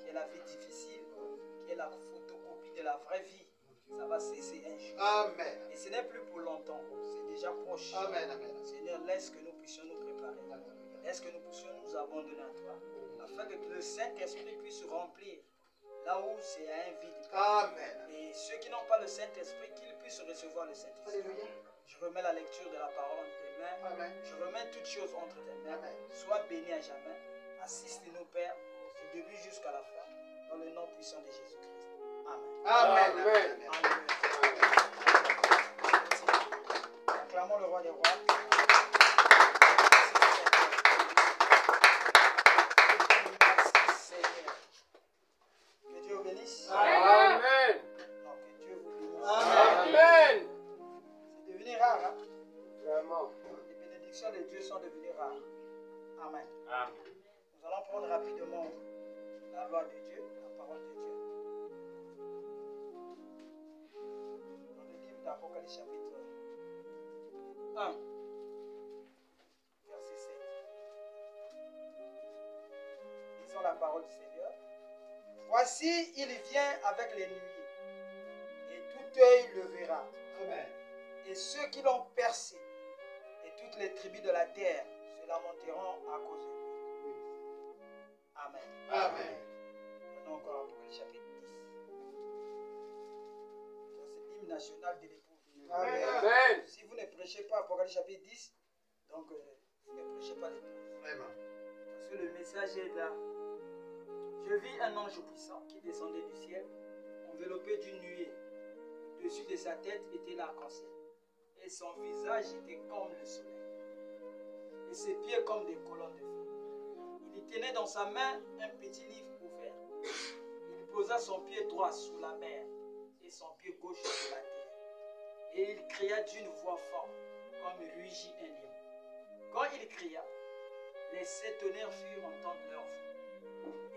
qui est la vie difficile, qui est la photocopie de la vraie vie, ça va cesser un jour. Amen. Et ce n'est plus pour longtemps, c'est déjà proche. Amen. Amen. Seigneur, laisse que nous puissions nous préparer. Laisse que nous puissions nous abandonner à toi, afin que le Saint-Esprit puisse remplir là où c'est un vide. Amen. Et ceux qui n'ont pas le Saint-Esprit, qu'ils puissent recevoir le Saint-Esprit. Alléluia. Je remets la lecture de la parole entre tes mains. Amen. Je remets toutes choses entre tes mains. Amen. Sois béni à jamais. Assiste-nous, Père, du début jusqu'à la fin, dans le nom puissant de Jésus-Christ. Amen. Amen. Amen. Acclamons le roi des rois. Merci, Seigneur. Que Dieu vous bénisse. Amen. Non, que Dieu vous bénisse. Amen. C'est devenu rare, hein? Vraiment. Les bénédictions de Dieu sont devenues rares. Amen. Amen. Nous allons prendre rapidement la loi de Dieu, la parole de Dieu. Dans le livre d'Apocalypse chapitre 1, verset 7. Lisons la parole du Seigneur. Voici, il vient avec les nuées, et tout œil le verra. Amen. Et ceux qui l'ont percé, et toutes les tribus de la terre se lamenteront à cause de lui. Amen. Amen. Prenons encore Apocalypse chapitre 10. C'est l'hymne national de l'épouse. Amen. Si vous ne prêchez pas Apocalypse chapitre 10, donc vous ne prêchez pas l'épouse. Vraiment. Parce que le message est là. Je vis un ange puissant qui descendait du ciel, enveloppé d'une nuée. Au-dessus de sa tête était l'arc-en-ciel. Et son visage était comme le soleil. Et ses pieds comme des colonnes de feu. Il tenait dans sa main un petit livre ouvert. Il posa son pied droit sous la mer et son pied gauche sur la terre. Et il cria d'une voix forte, comme rugit un lion. Quand il cria, les sept tonnerres firent entendre leur voix.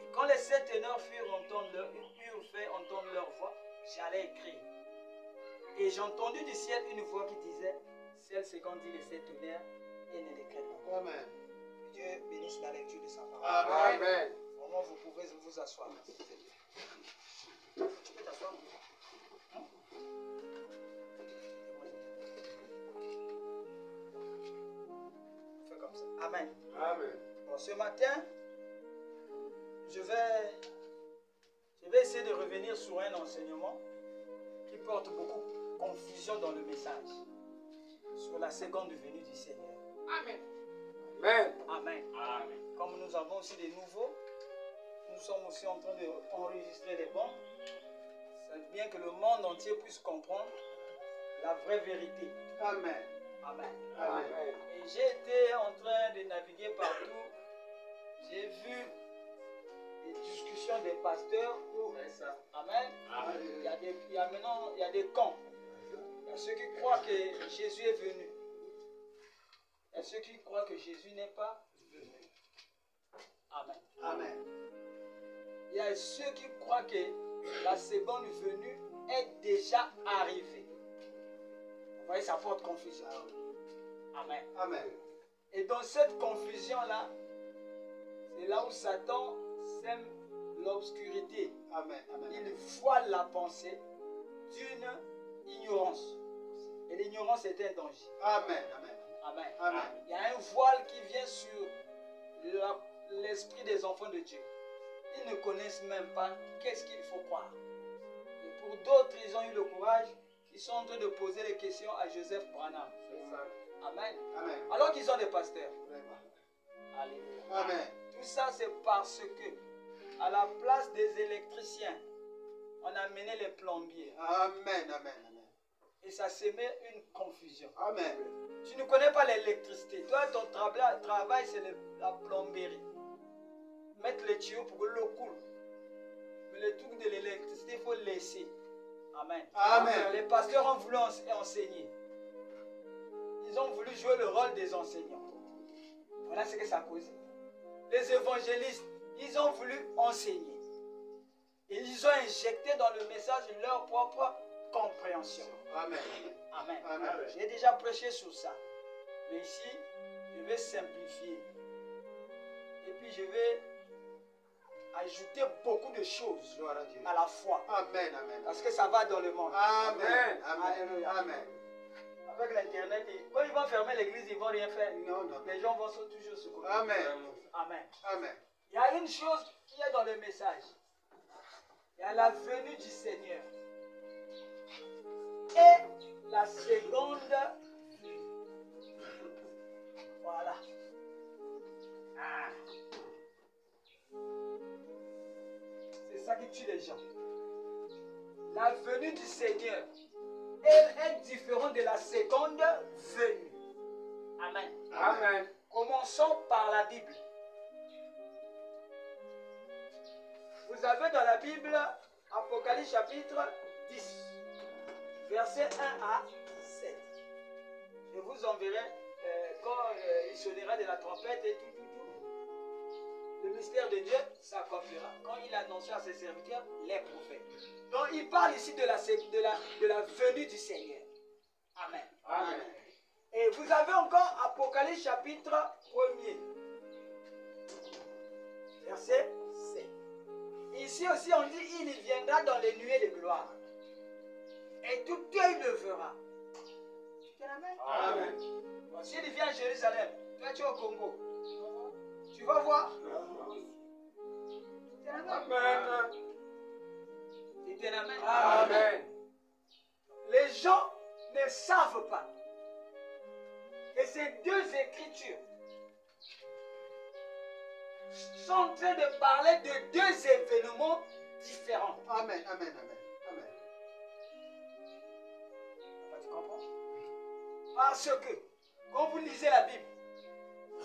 Et quand les sept tonnerres firent fait entendre leur voix, j'allais écrire. Et j'ai entendu du ciel une voix qui disait, celle-ci dit les sept tonnerres et ne les crée pas. Amen. Que Dieu bénisse la lecture de sa parole. Amen. Vraiment, vous pouvez vous asseoir. Tu peux t'asseoir. Hein? Fais comme ça. Amen. Amen. Bon, ce matin, je vais essayer de revenir sur un enseignement qui porte beaucoup de confusion dans le message sur la seconde venue du Seigneur. Amen. Amen. Amen. Amen. Comme nous avons aussi des nouveaux, nous sommes aussi en train d'enregistrer les bons. C'est bien que le monde entier puisse comprendre la vraie vérité. Amen. Amen. Amen. Et j'ai été en train de naviguer partout. J'ai vu des discussions des pasteurs où, amen, il y a des camps. Il y a ceux qui croient que Jésus est venu. Il y a ceux qui croient que Jésus n'est pas venu. Amen. Amen. Il y a ceux qui croient que la seconde venue est déjà arrivée. Vous voyez, ça porte confusion. Amen. Amen. Et dans cette confusion-là, c'est là où Satan sème l'obscurité. Amen. Amen. Il voile la pensée d'une ignorance. Et l'ignorance est un danger. Amen. Amen. Amen. Amen. Il y a un voile qui vient sur l'esprit des enfants de Dieu. Ils ne connaissent même pas qu'est-ce qu'il faut croire. Et pour d'autres, ils ont eu le courage, ils sont en train de poser les questions à Joseph Branham. Amen. Amen. Alors qu'ils ont des pasteurs. Vraiment. Alléluia. Amen. Tout ça, c'est parce que, à la place des électriciens, on a mené les plombiers. Amen. Amen. Amen. Et ça s'émet une confusion. Amen. Tu ne connais pas l'électricité. Toi, ton travail, c'est la plomberie. Mettre les tuyaux pour que l'eau coule. Mais le truc de l'électricité, il faut laisser. Amen. Amen. Les pasteurs ont voulu enseigner. Ils ont voulu jouer le rôle des enseignants. Voilà ce que ça cause. Les évangélistes, ils ont voulu enseigner. Et ils ont injecté dans le message leur propre compréhension. Amen. Amen. Amen. J'ai déjà prêché sur ça. Mais ici, je vais simplifier. Et puis je vais ajouter beaucoup de choses Gloire à Dieu. à la fois. Amen, amen. Parce que ça va dans le monde. Amen, Alléluia. amen, amen. Avec l'internet, quand ils vont fermer l'église, ils ne vont rien faire. Non, non. Les gens vont toujours se connecter. Amen, Amen. amen. Il y a une chose qui est dans le message. Il y a la venue du Seigneur. Et la seconde venue. Voilà. Ah. C'est ça qui tue les gens. La venue du Seigneur, elle est différente de la seconde venue. Amen. Amen. Commençons par la Bible. Vous avez dans la Bible Apocalypse chapitre 10, versets 1 à 7. Je vous enverrai quand il sonnera de la trompette et tout. Le mystère de Dieu s'accomplira quand il annoncera à ses serviteurs les prophètes. Donc il parle ici de la venue du Seigneur. Amen. Amen. Et vous avez encore Apocalypse chapitre 1er, verset 7. Ici aussi on dit il viendra dans les nuées de gloire. Et tout œil le verra. Amen. Amen. Bon, s'il vient à Jérusalem, toi tu es au Congo, tu vas voir. Amen. Dites Amen. Amen. Les gens ne savent pas que ces deux écritures sont en train de parler de deux événements différents. Amen, amen, amen, amen. Tu comprends? Parce que, quand vous lisez la Bible,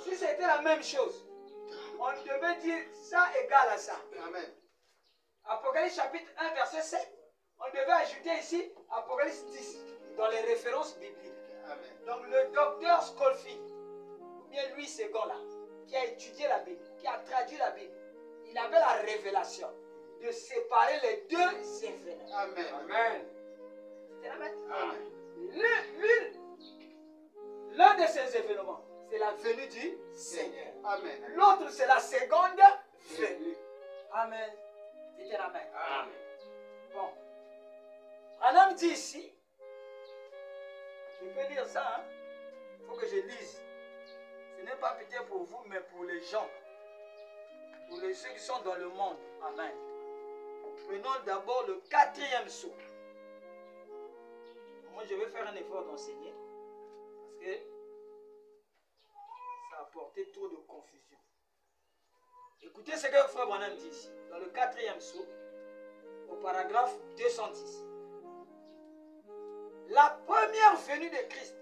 si c'était la même chose, on devait dire ça égale à ça. Amen. Apocalypse chapitre 1, verset 7. On devait ajouter ici Apocalypse 10 dans les références bibliques. Amen. Donc le docteur Scolfi, ou bien Louis II là, qui a étudié la Bible, qui a traduit la Bible, il avait la révélation de séparer les deux événements. Amen. Amen. C'est la même. Amen. L'un de ces événements, c'est la venue du Seigneur. Amen. L'autre, c'est la seconde venue. Amen. Dites Amen. Amen. Bon. Un homme dit ici, je peux lire ça, hein? Il faut que je lise. Ce n'est pas peut-être pour vous, mais pour les gens. Pour ceux qui sont dans le monde. Amen. Prenons d'abord le 4e sceau. Moi, je vais faire un effort d'enseigner. Parce que ça a apporté trop de confusion. Écoutez ce que Frère Branham dit ici. Dans le 4e sceau, au paragraphe 210. La première venue de Christ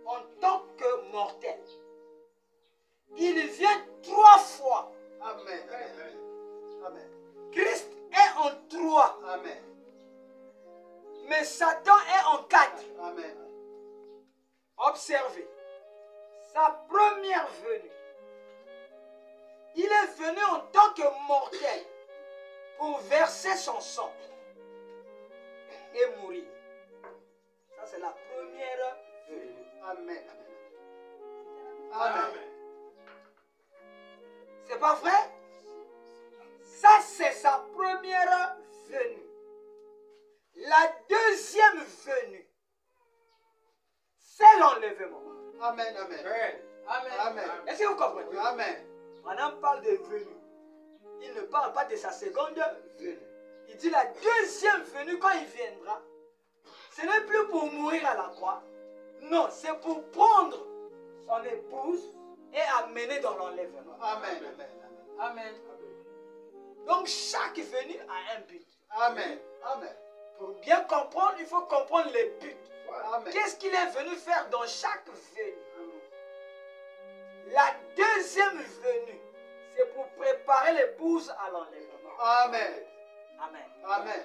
en tant que mortel, il vient 3 fois. Amen. Amen. Amen. Christ est en 3, Amen. mais Satan est en 4. Amen. Observez, sa première venue, il est venu en tant que mortel pour verser son sang et mourir. Ça, c'est la première venue. Amen. Amen. C'est pas vrai? Ça, c'est sa première venue. La deuxième venue, c'est l'enlèvement. Amen. Amen. Amen. Amen. Est-ce que vous comprenez? Amen. On parle de venue. Il ne parle pas de sa seconde venue. Il dit la deuxième venue, quand il viendra, ce n'est plus pour mourir à la croix. Non, c'est pour prendre son épouse et amener dans l'enlèvement. Amen. Amen. Amen. Donc chaque venue a un but. Amen. Amen. Pour bien comprendre, il faut comprendre les buts. Amen. Qu'est-ce qu'il est venu faire dans chaque venue? La deuxième venue, c'est pour préparer l'épouse à l'enlèvement. Amen. Amen. Amen.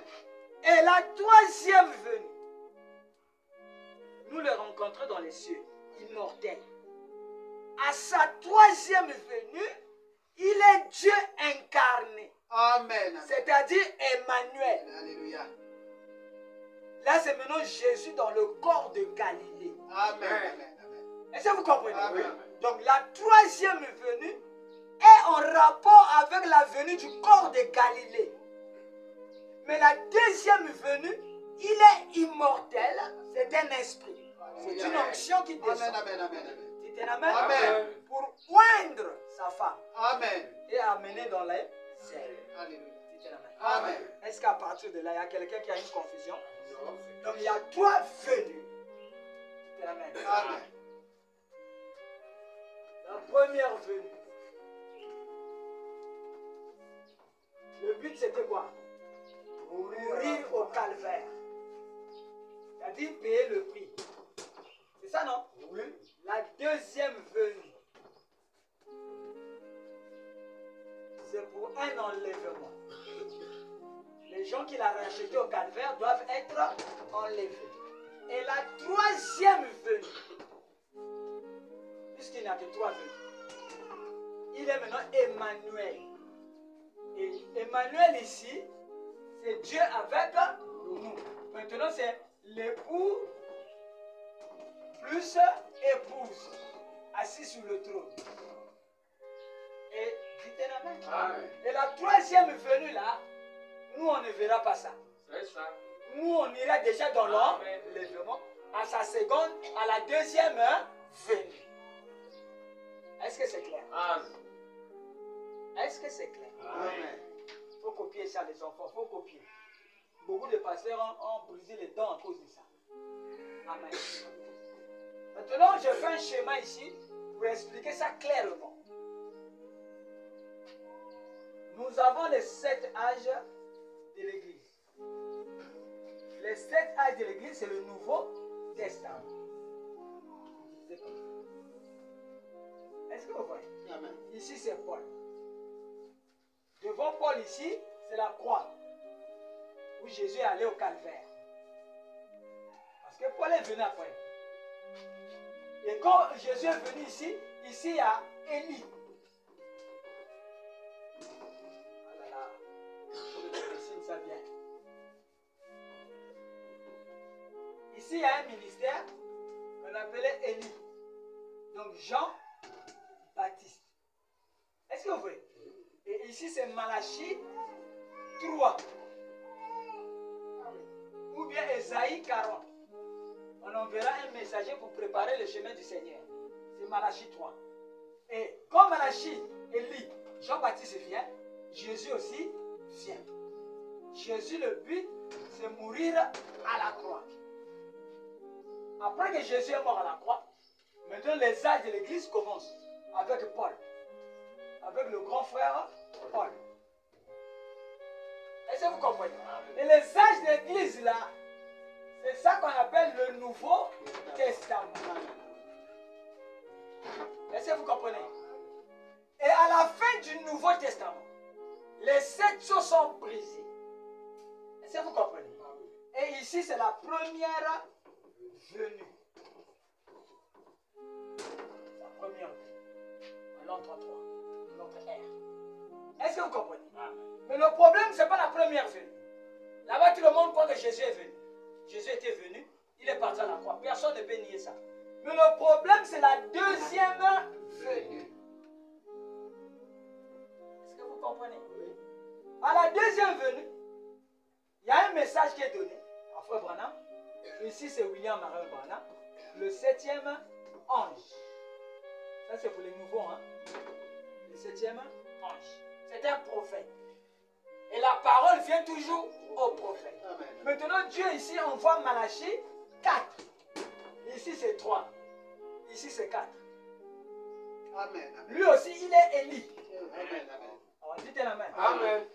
Et la troisième venue, nous le rencontrons dans les cieux, immortel. À sa troisième venue, il est Dieu incarné, Amen. c'est-à-dire Emmanuel. Alléluia. Là, c'est maintenant Jésus dans le corps de Galilée. Amen. Amen. Amen. Est-ce que vous comprenez? Amen. Donc la troisième venue, est en rapport avec la venue du corps de Galilée. Mais la deuxième venue, il est immortel, c'est un esprit. C'est une onction qui descend. Amen, amen, amen, amen. Dites un amen. Amen. Pour oindre sa femme Amen. et amener dans les airs. Alléluia. Dites un amen. Amen. Est-ce qu'à partir de là, il y a quelqu'un qui a une confusion? Non. Donc il y a trois venues. Dites un amen. Amen. La première venue. Le but c'était quoi? Mourir au calvaire. C'est-à-dire payer le prix. C'est ça, non? Oui. La deuxième venue, c'est pour un enlèvement. Les gens qu'il a rachetés au calvaire doivent être enlevés. Et la troisième venue, puisqu'il n'y a que trois venues, il est maintenant Emmanuel. Et Emmanuel ici, c'est Dieu avec nous. Maintenant, c'est l'époux plus épouse assis sur le trône. Et dites un amen. Amen. Et la troisième venue là, nous on ne verra pas ça. C'est ça. Nous on ira déjà dans l'enlèvement à sa seconde, à la deuxième venue. Est-ce que c'est clair? Amen. Est-ce que c'est clair? Amen. Il faut copier ça les enfants, il faut copier. Beaucoup de pasteurs ont brisé les dents à cause de ça. Amen. Maintenant, je fais un schéma ici pour expliquer ça clairement. Nous avons les 7 âges de l'Église. Les 7 âges de l'Église, c'est le Nouveau Testament. C'est comme ça. Est-ce que vous voyez? Amen. Ici, c'est Paul. Devant Paul, ici, c'est la croix où Jésus est allé au calvaire. Parce que Paul est venu après. Et quand Jésus est venu ici, ici il y a Élie. Ah là là, je dessine ça bien. Ici il y a un ministère qu'on appelait Élie. Donc Jean-Baptiste. Est-ce que vous voyez? Et ici c'est Malachie 3. Ou bien Ésaïe 40. On enverra un messager pour préparer le chemin du Seigneur. C'est Malachie 3. Et quand Malachie, Élie, Jean-Baptiste vient, Jésus aussi vient. Jésus, le but, c'est mourir à la croix. Après que Jésus est mort à la croix, maintenant les âges de l'Église commencent avec Paul. Avec le grand frère Paul. Est-ce que vous comprenez? Et les âges de l'Église là, c'est ça qu'on appelle le Nouveau Testament. Est-ce que vous comprenez? Et à la fin du Nouveau Testament, les 7 choses sont brisées. Est-ce que vous comprenez? Et ici, c'est la première venue. La première venue. En l'an 33, notre ère. Est-ce que vous comprenez? Mais le problème, ce n'est pas la première venue. Là-bas, tout le monde croit que Jésus est venu. Jésus était venu, il est parti à la croix. Personne ne peut nier ça. Mais le problème, c'est la deuxième venue. Est-ce que vous comprenez? À la deuxième venue, il y a un message qui est donné à Frère Branham. Ici, c'est William Marion Branham, le 7e ange. Ça, c'est pour les nouveaux. Hein? Le 7e ange. C'est un prophète. Et la parole vient toujours au prophète. Amen. Maintenant, Dieu ici envoie Malachie 4. Ici, c'est 3. Ici, c'est 4. Amen. Amen. Lui aussi, il est Élie. Amen. Amen. Alors, dites la main. Amen.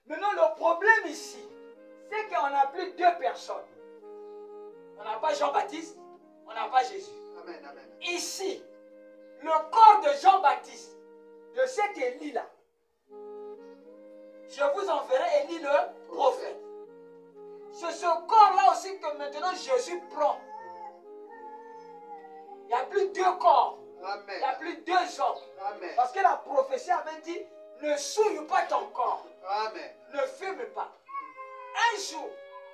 Maintenant, le problème ici, c'est qu'on n'a plus 2 personnes. On n'a pas Jean-Baptiste, on n'a pas Jésus. Amen. Amen. Ici, le corps de Jean-Baptiste, de cet Élie-là, je vous enverrai Élie le prophète. C'est ce corps-là aussi que maintenant Jésus prend. Il n'y a plus 2 corps. Il n'y a Amen. plus 2 hommes. Amen. Parce que la prophétie avait dit, ne souille pas ton corps. Amen. Ne fume pas. Un jour,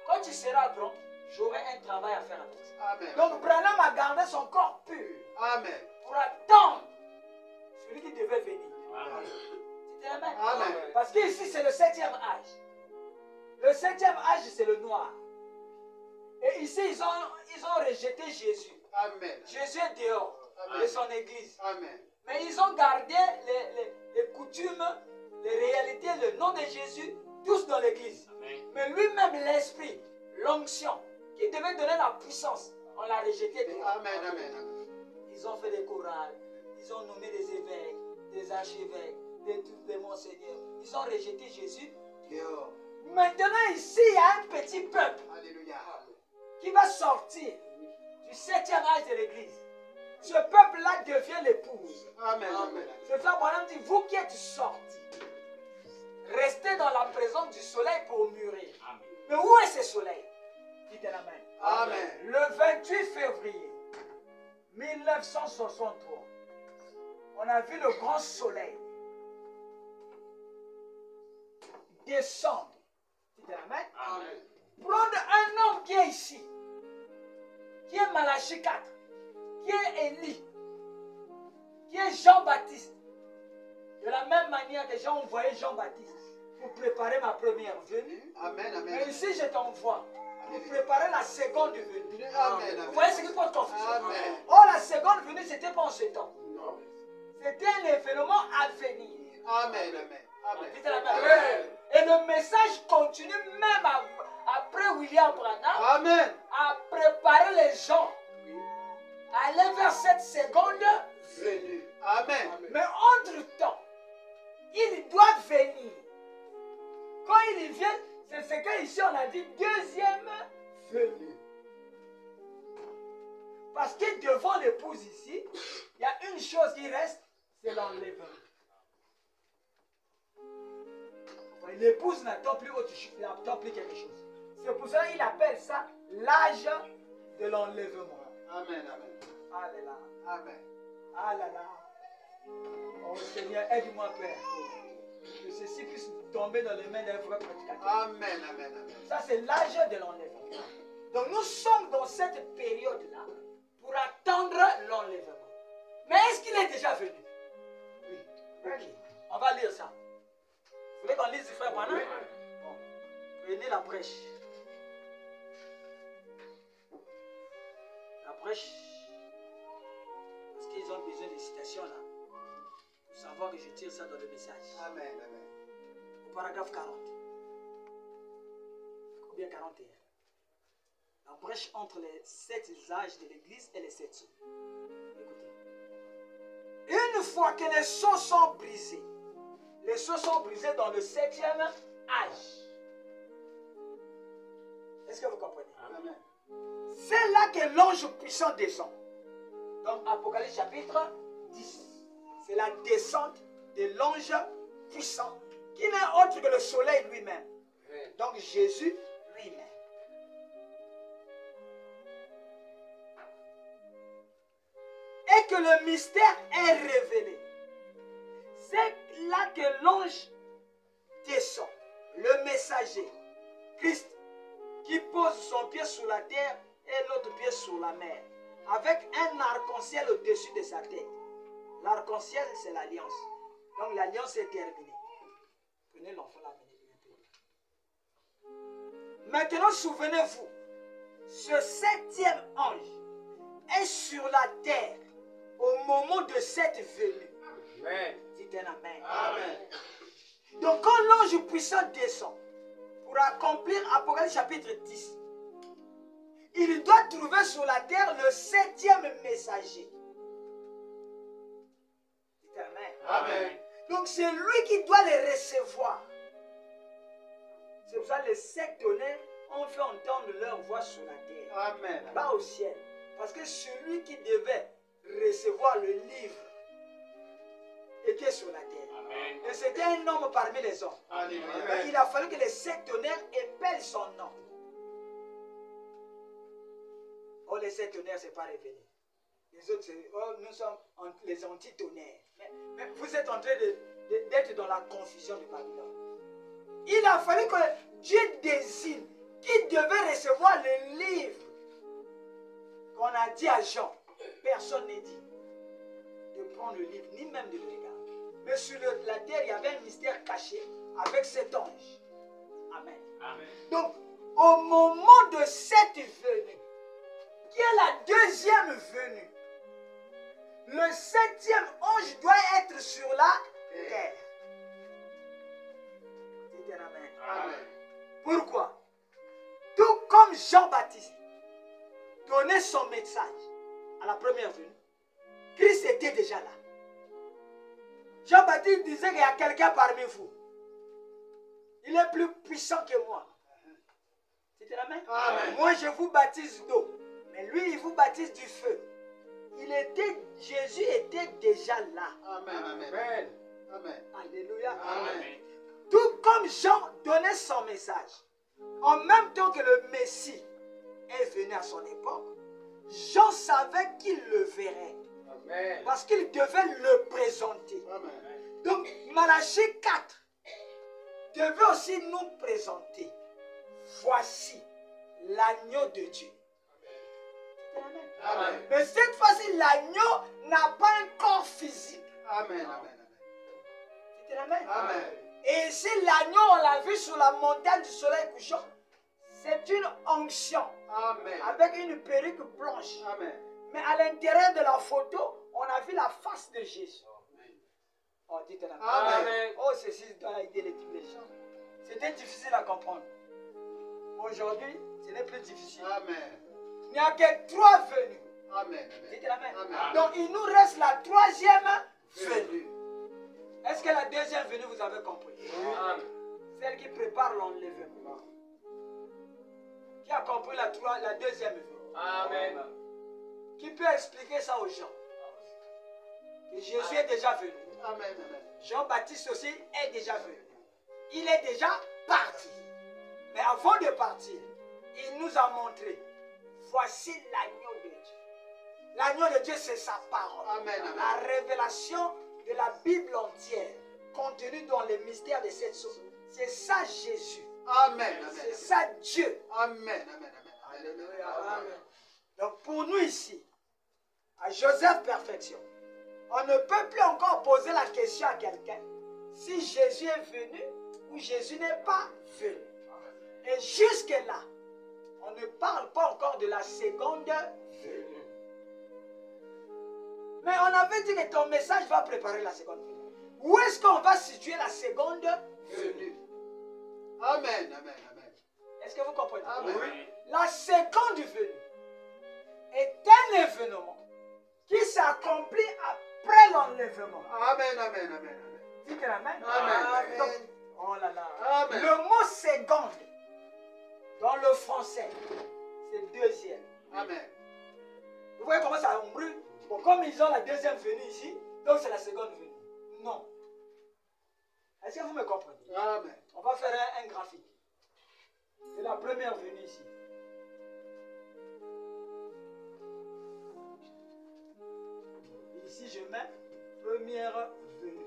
quand tu seras grand, j'aurai un travail à faire avec ça. Amen. Donc Branham a gardé son corps pur Amen. pour attendre celui qui devait venir. C'était la même. Amen. Parce qu'ici, c'est le 7e âge. Le 7e âge, c'est le noir. Et ici, ils ont rejeté Jésus. Amen. Jésus est dehors de son église. Amen. Mais ils ont gardé les coutumes, les réalités, le nom de Jésus, tous dans l'église. Mais lui-même, l'esprit, l'onction, qui devait donner la puissance, on l'a rejeté dehors. Amen. Amen. Ils ont fait des chorales, ils ont nommé des évêques, des archevêques, des monseigneurs. Ils ont rejeté Jésus dehors. Maintenant, ici, il y a un petit peuple Alléluia. qui va sortir du 7e âge de l'église. Ce peuple-là devient l'épouse. Amen. Amen. C'est ça, mon dit, vous qui êtes sortis, restez dans la présence du soleil pour mûrir. Mais où est ce soleil? Dites la main. Amen. Le 28 février 1963, on a vu le grand soleil descendre. Dites la main. Amen. Prendre un homme qui est ici, qui est Malachie 4, qui est Élie, qui est Jean-Baptiste. De la même manière que j'ai envoyé Jean-Baptiste pour préparer ma première venue. Amen. Mais Amen. ici, je t'envoie pour préparer la seconde venue. Amen. Vous voyez ce qui pose confusion? Amen. Oh, la seconde venue, ce n'était pas en ce temps. C'était un événement à venir. Amen. Amen. Dites la même. Et le message continue même après William Branham Amen. à préparer les gens à aller vers cette seconde venue. Amen. Mais entre-temps, il doit venir. Quand il vient, c'est ce qu'ici on a dit deuxième venue. Parce que devant l'épouse ici, il y a une chose qui reste, c'est l'enlèvement. L'épouse n'attend plus autre chose, elle n'attend plus quelque chose. C'est pour ça qu'il appelle ça l'âge de l'enlèvement. Amen. Amen. Ah là là. Amen. Ah là là. Oh Seigneur, aide-moi, Père. Que ceci puisse tomber dans les mains d'un vrai prédicateur. Amen. Amen. Amen. Ça, c'est l'âge de l'enlèvement. Donc, nous sommes dans cette période-là pour attendre l'enlèvement. Mais est-ce qu'il est déjà venu? Oui. Ok. On va lire ça. Vous voulez qu'on lise du frère Branham? Bon. Prenez la brèche. La brèche. Parce qu'ils ont besoin de citations là. Pour savoir que je tire ça dans le message. Amen. Amen. Au paragraphe 40. Combien 41? La brèche entre les 7 âges de l'église et les 7 sceaux. Écoutez. Une fois que les sceaux sont brisés, les sceaux sont brisés dans le 7e âge. Est-ce que vous comprenez? Amen. C'est là que l'ange puissant descend. Donc Apocalypse chapitre 10. C'est la descente de l'ange puissant, qui n'est autre que le soleil lui-même. Donc Jésus lui-même. Et que le mystère est révélé. C'est là que l'ange descend, le messager, Christ, qui pose son pied sur la terre et l'autre pied sur la mer, avec un arc-en-ciel au-dessus de sa tête. L'arc-en-ciel, c'est l'alliance. Donc l'alliance est terminée. Prenez l'enfant là, maintenant, souvenez-vous, ce 7e ange est sur la terre au moment de cette venue. Amen. Dites un amen. Amen. Donc quand l'ange puissant descend pour accomplir Apocalypse chapitre 10, il doit trouver sur la terre le 7e messager. Dites amen. Amen. Donc c'est lui qui doit les recevoir. C'est pour ça que les 7 tonnerres ont fait entendre leur voix sur la terre, Amen. pas au ciel. Parce que celui qui devait recevoir le livre était sur la terre. Amen. Et c'était un homme parmi les hommes. Alléluia. Mais il a fallu que les 7 tonnerres épellent son nom. Oh, les 7 tonnerres, ce n'est pas révélé. Les autres, nous sommes les anti-tonnerres. Mais vous êtes en train d'être dans la confusion de Babylone. Il a fallu que Dieu désigne qui devait recevoir le livre qu'on a dit à Jean. Personne n'est dit. prendre le livre, ni même de le regarder. Mais sur la terre, il y avait un mystère caché avec cet ange. Amen. Amen. Donc, au moment de cette venue, qui est la deuxième venue, le septième ange doit être sur la terre. Dites un amen. Amen. Pourquoi? Tout comme Jean-Baptiste donnait son message à la première venue, Christ était déjà là. Jean-Baptiste disait qu'il y a quelqu'un parmi vous. Il est plus puissant que moi. C'était la main? Amen. Moi, je vous baptise d'eau. Mais lui, il vous baptise du feu. Jésus était déjà là. Amen. Amen. Amen. Amen. Alléluia. Amen. Tout comme Jean donnait son message, en même temps que le Messie est venu à son époque, Jean savait qu'il le verrait. Amen. Parce qu'il devait le présenter. Amen. Donc, Malachie 4 devait aussi nous présenter. Voici l'agneau de Dieu. Amen. Amen. Mais cette fois-ci, l'agneau n'a pas un corps physique. Amen. Amen. C'était Amen. Amen. Et ici, l'agneau, on l'a vu sur la montagne du soleil couchant. C'est une onction Amen. avec une perruque blanche. Amen. Mais à l'intérieur de la photo, on a vu la face de Jésus. Oh, dites Amen. Amen. Oh, ceci doit aider les gens. C'était difficile à comprendre. Aujourd'hui, ce n'est plus difficile. Amen. Il n'y a que 3 venues. Amen. Dites Amen. Amen. Donc, il nous reste la 3e venue. Venue. Est-ce que la 2e venue, vous avez compris? Amen. Celle qui prépare l'enlèvement. Qui a compris la 2e venue? Amen. Qui peut expliquer ça aux gens? Que Jésus est déjà venu. Amen. Amen. Jean-Baptiste aussi est déjà venu. Il est déjà parti. Mais avant de partir, il nous a montré, voici l'agneau de Dieu. L'agneau de Dieu, c'est sa parole. Amen. Amen. La révélation de la Bible entière, contenue dans les mystères de cette chose. C'est ça Jésus. Amen. C'est Amen. ça Dieu. Amen. Amen. Alléluia. Amen. Donc pour nous ici, à Joseph Perfection, on ne peut plus encore poser la question à quelqu'un si Jésus est venu ou Jésus n'est pas venu. Et jusque-là, on ne parle pas encore de la seconde venue. Mais on avait dit que ton message va préparer la seconde venue. Où est-ce qu'on va situer la seconde venue? Amen. Amen. Amen. Est-ce que vous comprenez? Amen. Oui. La seconde venue est un événement qui s'accomplit après l'enlèvement. Amen. Amen. Amen. Dites Amen. Amen. Donc, oh là là. Amen. Le mot seconde, dans le français, c'est deuxième. Amen. Vous voyez comment ça brûle? Bon, comme ils ont la deuxième venue ici, donc c'est la seconde venue. Non. Est-ce que vous me comprenez? Amen. On va faire un graphique. C'est la première venue ici. Ici, je mets première venue.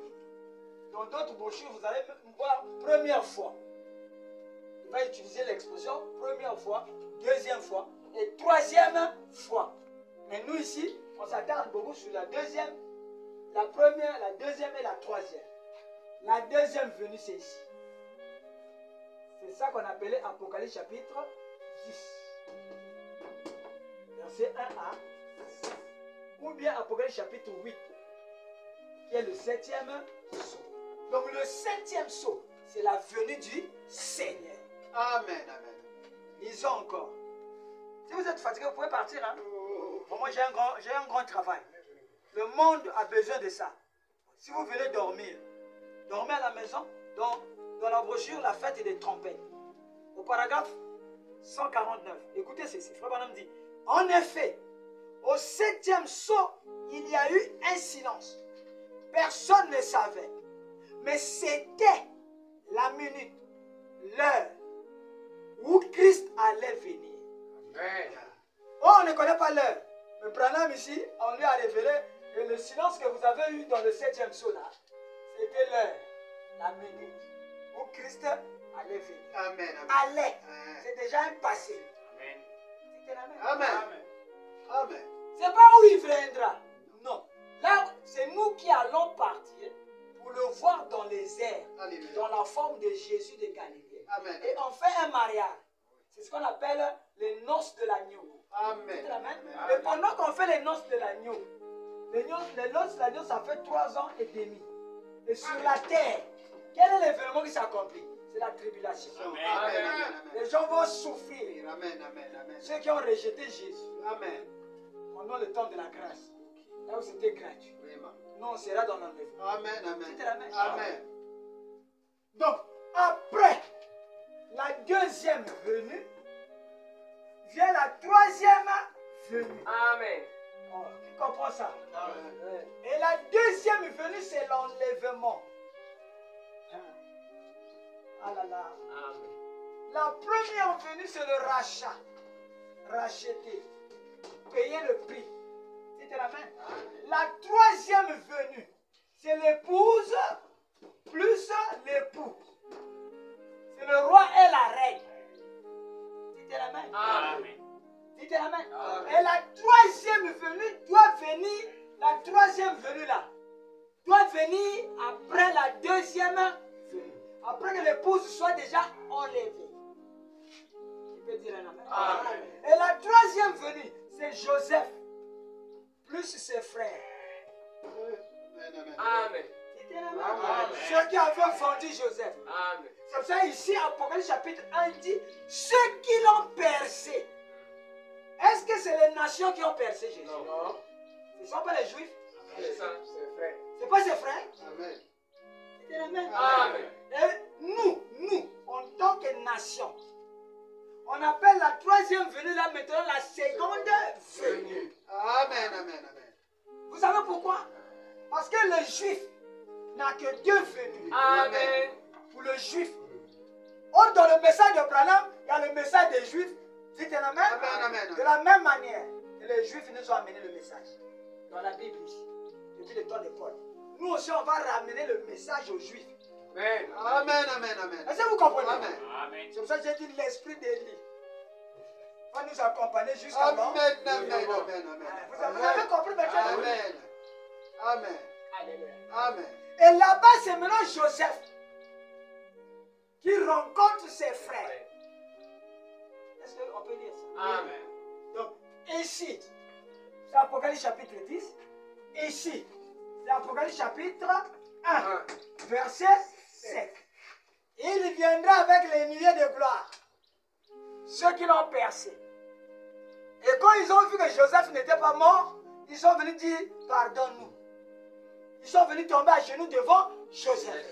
Dans d'autres brochures, vous allez voir première fois. Il va utiliser l'expression première fois, deuxième fois et troisième fois. Mais nous ici, on s'attarde beaucoup sur la deuxième, la première, la deuxième et la troisième. La deuxième venue, c'est ici. C'est ça qu'on appelait Apocalypse chapitre 10. Verset 1 à 6. Ou bien Apocalypse chapitre 8, qui est le 7e sceau. Donc le 7e sceau, c'est la venue du Seigneur. Amen. Amen. Lisons encore. Si vous êtes fatigué, vous pouvez partir. Hein? Pour moi, j'ai un grand travail. Le monde a besoin de ça. Si vous venez dormir, dormez à la maison. Dans la brochure, la fête des trompettes. Au paragraphe 149. Écoutez ceci. Frère Branham dit, en effet, au 7e sceau, il y a eu un silence. Personne ne savait. Mais c'était la minute, l'heure où Christ allait venir. Amen. Oh, on ne connaît pas l'heure. Mais Branham ici, on lui a révélé que le silence que vous avez eu dans le 7e sceau là, c'était l'heure, la minute où Christ allait venir. Amen. Amen. Allait. C'est déjà un passé. Amen. C'était la même. Amen. Amen. C'est pas où il viendra. Non. Là, c'est nous qui allons partir pour le voir dans les airs, Alléluia. dans la forme de Jésus de Galilée. Amen. Et on fait un mariage. C'est ce qu'on appelle les noces de l'agneau. Amen. Dites amen. Amen. Et pendant qu'on fait les noces de l'agneau, les noces de l'agneau, ça fait 3 ans et demi. Et sur la terre, quel est l'événement qui s'accomplit? C'est la tribulation. Amen. Amen. Les gens vont souffrir. Amen. Amen. Amen. Ceux qui ont rejeté Jésus Amen. pendant le temps de la grâce, là où c'était gratuit. Vraiment. Nous, on sera dans l'enlèvement. Amen. Amen. Dites amen. Amen. Donc, après la deuxième venue, vient la troisième venue. Amen. Oh, qui comprend ça? Amen. Et la deuxième venue, c'est l'enlèvement. Ah là là. Amen. La première venue, c'est le rachat. Racheter. Payer le prix. C'était la main. La troisième venue, c'est l'épouse plus l'époux. C'est le roi et la reine. C'était la main. Amen. C'était la main. Amen. Et la troisième venue doit venir, la troisième venue là, doit venir après la deuxième venue. Après que l'épouse soit déjà enlevée. Tu peux dire un amen. Amen. Et la troisième venue, c'est Joseph, plus ses frères. Amen. Amen. C'était la main. Amen. Ceux qui avaient vendu Joseph. Amen. C'est pour ça ici, Apocalypse chapitre 1 dit, ceux qui l'ont percé. Est-ce que c'est les nations qui ont percé Jésus? Non. Ce ne sont pas les Juifs. C'est ça, c'est vrai. Ce n'est pas ses frères. Amen. C'était la main. Amen. Et nous, en tant que nation, on appelle la troisième venue là maintenant la seconde venue. Amen. Amen. Amen. Vous savez pourquoi? Parce que le juif n'a que 2 venues. Amen. Pour le juif. Or, dans le message de Branham, il y a le message des juifs. Dites la même. Amen. Amen. De la même manière que les juifs nous ont amené le message. Dans la Bible ici. Depuis le temps de Paul. Nous aussi, on va ramener le message aux juifs. Amen. Amen. Amen. Amen. Est-ce que vous comprenez? Amen. Amen. C'est pour ça que j'ai dit l'esprit d'Élie va nous accompagner jusqu'à là. Amen. Amen. Amen. Amen. Vous avez compris maintenant? Amen. Amen. Alléluia. Amen. Et là-bas, c'est maintenant Joseph qui rencontre ses frères. Est-ce qu'on peut lire ça? Amen. Donc, ici, c'est Apocalypse chapitre 10. Ici, c'est Apocalypse chapitre 1, verset 7. Il viendra avec les nuées de gloire, ceux qui l'ont percé. Et quand ils ont vu que Joseph n'était pas mort, ils sont venus dire, pardonne-nous. Ils sont venus tomber à genoux devant Joseph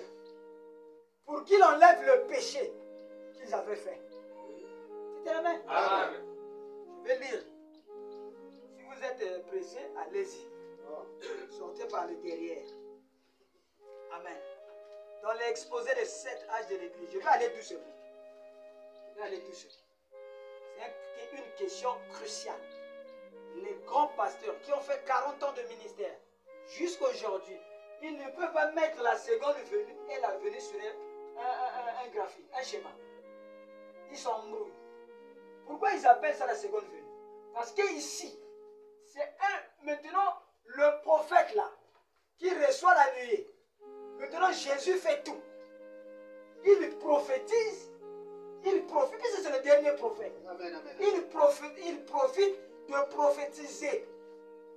pour qu'il enlève le péché qu'ils avaient fait. C'était la main. Amen. Je vais lire. Si vous êtes pressé, allez-y. Sortez par le derrière. Amen. Dans l'exposé des 7 âges de l'Église, je vais aller doucement. Je vais aller doucement. C'est une question cruciale. Les grands pasteurs qui ont fait 40 ans de ministère, jusqu'à aujourd'hui, ils ne peuvent pas mettre la seconde venue et la venue sur un graphique, un schéma. Ils sont embrouillés. Pourquoi ils appellent ça la seconde venue? Parce que ici, c'est maintenant le prophète là, qui reçoit la nuée. Maintenant Jésus fait tout. Il prophétise, puisque c'est le dernier prophète. Amen. Amen. Il profite de prophétiser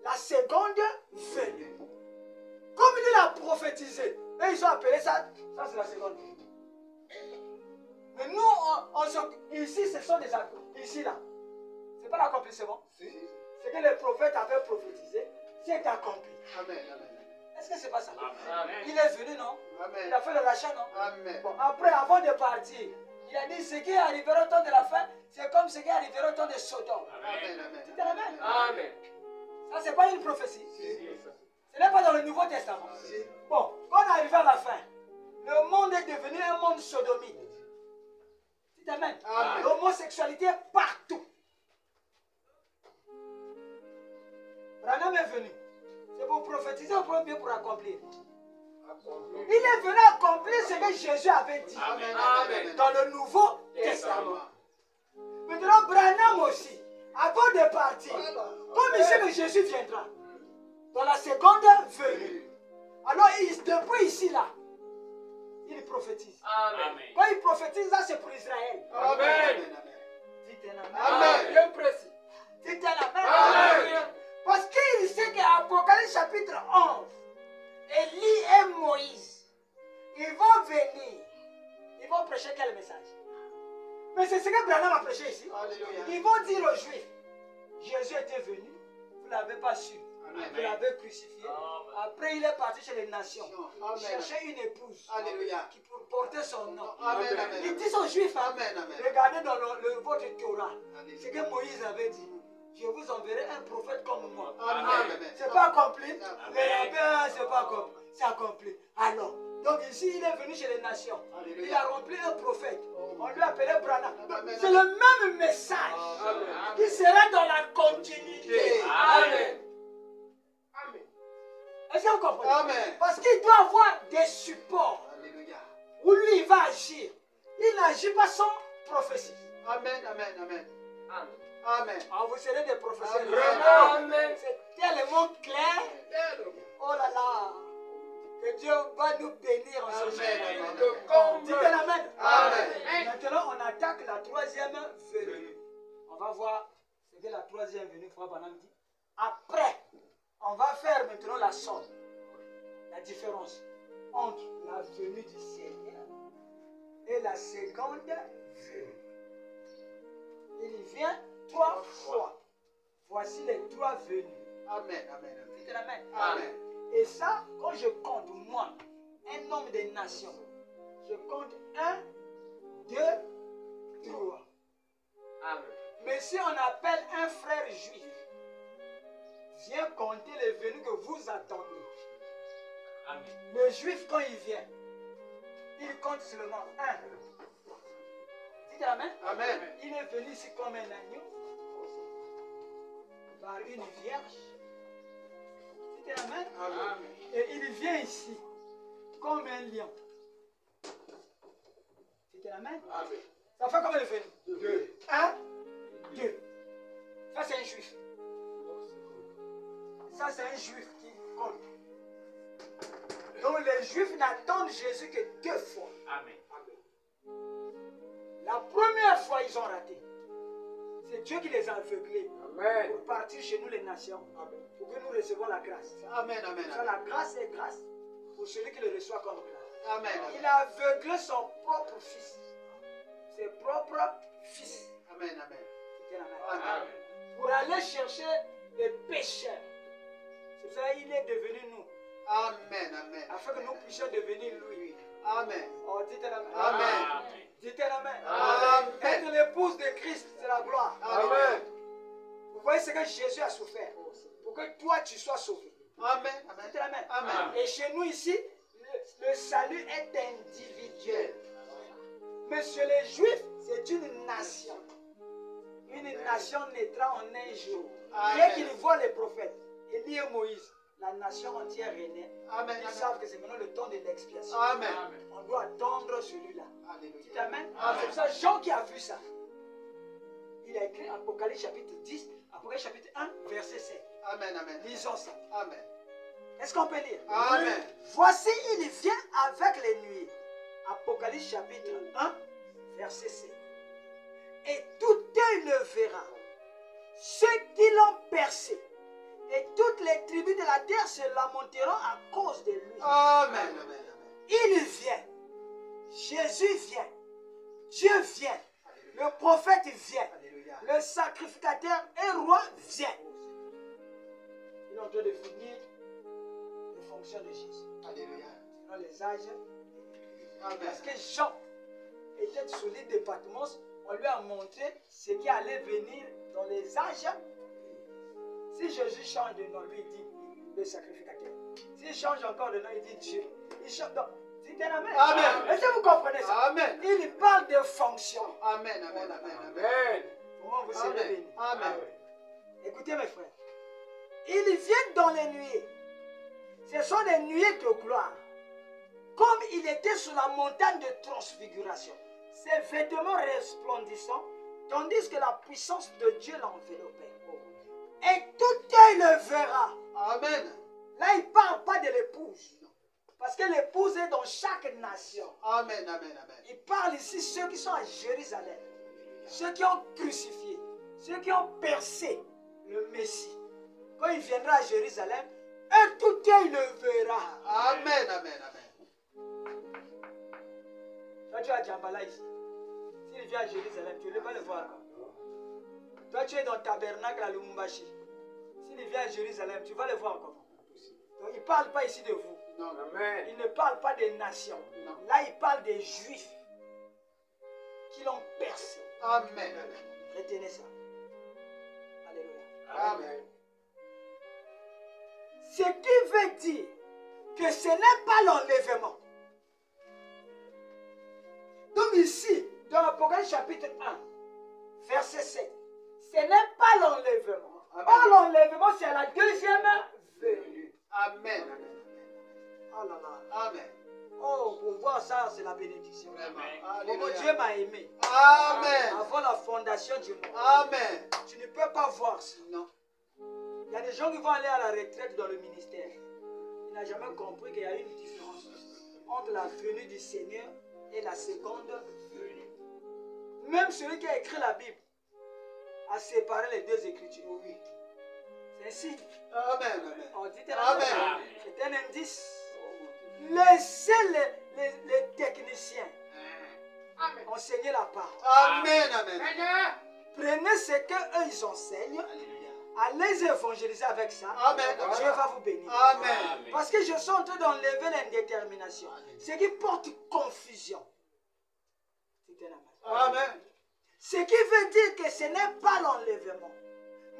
la seconde venue. Comme il a prophétisé, et ils ont appelé ça c'est la seconde venue. Mais nous, ici, ce sont des actes. Ici, là, c'est pas l'accomplissement. Ce que le prophète avait prophétisé, c'est accompli. Amen. Amen. Est-ce que c'est pas ça? Amen. Il est venu, non? Il Amen. a fait le rachat, non? Amen. Bon, après, avant de partir, il a dit ce qui arrivera au temps de la fin, c'est comme ce qui arrivera au temps de Sodome. Amen. Amen. C'était la même. Amen. Ça, c'est pas une prophétie. Si. Ce n'est pas dans le Nouveau Testament. Bon, quand on arrive à la fin, le monde est devenu un monde sodomite. Dites amen. Amen. L'homosexualité partout. Branham est venu. C'est pour prophétiser ou pour accomplir? Il est venu accomplir ce que Jésus avait dit Amen. Amen. dans le Nouveau Testament. Maintenant, Branham aussi, avant de partir, comme il sait que Jésus viendra, dans la seconde venue. Alors, depuis ici, là, il prophétise. Amen. Quand il prophétise, là, c'est pour Israël. Amen. Dites un Amen. amen. Bien précis. Dites un amen. Amen. Parce qu'il sait qu'Apocalypse chapitre 11, Élie et Moïse, ils vont venir. Ils vont prêcher quel message? Mais c'est ce que Branham a prêché ici. Alléluia. Ils vont dire aux Juifs, Jésus était venu, vous ne l'avez pas su. Amen. Vous l'avez crucifié. Après, il est parti chez les nations. Amen. Chercher une épouse Alléluia. qui pour porter son nom. Amen. Amen. Ils disent aux Juifs, hein, Amen. Amen. regardez dans votre Torah, Alléluia. ce que Moïse avait dit. Je vous enverrai un prophète comme moi. Amen. C'est pas accompli. Amen. Les rabbins, c'est pas accompli. C'est accompli. Alors, donc ici, il est venu chez les nations. Alléluia. Il a rempli un prophète. On lui appelait Branham. Amen. C'est le même message Amen. qui sera dans la continuité. Amen. Amen. Est-ce que vous comprenez? Amen. Parce qu'il doit avoir des supports Alléluia. où lui, il va agir. Il n'agit pas sans prophétie. Amen. Amen. Amen. Amen. Amen. Ah, vous serez des professeurs. Vraiment. Amen. C'est tellement clair. Oh là là. Que Dieu va nous bénir en ce Amen. jour. Amen. Le comble. Dites un amen. Amen. Maintenant, on attaque la troisième venue. On va voir ce que la troisième venue, Frère Branham dit. Après, on va faire maintenant la somme, la différence entre la venue du Seigneur et la seconde venue. Il vient 3 fois. Voici les 3 venues. Amen. Amen. Dites un amen. Amen. Et ça, quand je compte, moi, un nombre de nations, je compte 1, 2, 3. Amen. Mais si on appelle un frère juif, viens compter les venues que vous attendez. Amen. Le juif, quand il vient, il compte seulement 1. Dites amen. Amen. Il est venu ici comme un agneau, par une vierge. Dites amen. Amen. Et il vient ici comme un lion. Dites amen. Amen. Ça fait combien de venues? 2. 1, 2. Ça, c'est un juif. Ça, c'est un juif qui compte. Donc, les juifs n'attendent Jésus que 2 fois. Amen. La première fois, ils ont raté. C'est Dieu qui les a aveuglés Amen. pour partir chez nous, les nations, pour que nous recevons la grâce. Amen. Amen. Ça, la grâce est grâce pour celui qui le reçoit comme grâce. Amen. Il a aveuglé son propre fils. Ses propres fils. Amen. Amen. C'était la même. Amen. Pour aller chercher les pécheurs. C'est ça qu'il est devenu nous. Amen. Amen. Afin que nous puissions devenir lui. Amen. Oh, dites la main. Amen. Dites la main. Amen. Être l'épouse de Christ, c'est la gloire. Amen. Vous voyez ce que Jésus a souffert pour que toi tu sois sauvé. Amen. Dites la main. Amen. Et chez nous ici, le salut est individuel. Mais chez les Juifs, c'est une nation. Une nation naîtra en un jour. Amen. Dès qu'ils voient les prophètes, Élie et Moïse, la nation entière renaît. Amen. Ils savent que c'est maintenant le temps de l'expiation. Amen. On doit attendre celui-là. Alléluia. Dites amen. Amen. C'est pour ça Jean qui a vu ça. Il a écrit Apocalypse chapitre 10, Apocalypse chapitre 1, verset 7. Amen. Amen. Lisons ça. Amen. Est-ce qu'on peut lire? Amen. Voici, il vient avec les nuées. Apocalypse chapitre 1, verset 7. Et tout œil le verra. Ceux qui l'ont percé. Et toutes les tribus de la terre se lamenteront à cause de lui. Amen. Amen. Il vient. Jésus vient. Dieu vient. Le prophète vient. Alléluia. Le sacrificateur et roi vient. Il est en train de finir les fonctions de Jésus. Alléluia. Dans les âges. Amen. Parce que Jean était sous l'île de Patmos, on lui a montré ce qui allait venir dans les âges. Si Jésus change de nom, lui il dit le sacrificateur. S'il change encore de nom, il dit Dieu. Il change. Donc, dites un amen. Amen. Est-ce que vous comprenez ça? Amen. Il parle de fonction. Amen. Amen. Amen. Amen. Amen. Comment vous serez Amen. bénis? Amen. Écoutez mes frères. Ils viennent dans les nuées. Ce sont des nuées de gloire. Comme il était sur la montagne de transfiguration, ses vêtements resplendissants, tandis que la puissance de Dieu l'enveloppait. Et tout œil le verra. Amen. Là, il ne parle pas de l'épouse. Parce que l'épouse est dans chaque nation. Amen, amen, amen. Il parle ici ceux qui sont à Jérusalem. Ceux qui ont crucifié. Ceux qui ont percé le Messie. Quand il viendra à Jérusalem, et tout il le verra. Amen, amen, amen. Toi, tu as Djambala ici. S'il vient à Jérusalem, tu ne veux pas le voir. Toi, tu es dans le tabernacle à Lumumbashi. S'il vient à Jérusalem, tu vas le voir comment? Donc, il ne parle pas ici de vous. Non, Amen. Il ne parle pas des nations. Non. Là, il parle des Juifs qui l'ont percé. amen, amen. Retenez ça. Alléluia. Amen. Ce qui veut dire que ce n'est pas l'enlèvement. Donc ici, dans Apocalypse chapitre 1, verset 7, ce n'est pas l'enlèvement. Or, l'enlèvement, c'est la deuxième venue. Amen, amen. Oh là là. Amen. Oh, pour voir ça, c'est la bénédiction. Vraiment. Oh, mon Alléluia. Dieu m'a aimé. Amen. Avant la fondation du monde. Amen. Tu ne peux pas voir ça. Non. Il y a des gens qui vont aller à la retraite dans le ministère. Il n'a jamais compris qu'il y a une différence entre la venue du Seigneur et la seconde venue. Même celui qui a écrit la Bible a séparé les deux écritures. Oui. C'est ainsi. Amen, amen. On dit Amen. c'est un indice. Laissez les techniciens enseigner la parole. Amen, amen. Prenez ce qu'eux ils enseignent. Alléluia. Allez évangéliser avec ça. Amen. Dieu va vous bénir. Amen. Parce que je suis en train d'enlever l'indétermination. Ce qui porte confusion. Amen. Ce qui veut dire que ce n'est pas l'enlèvement.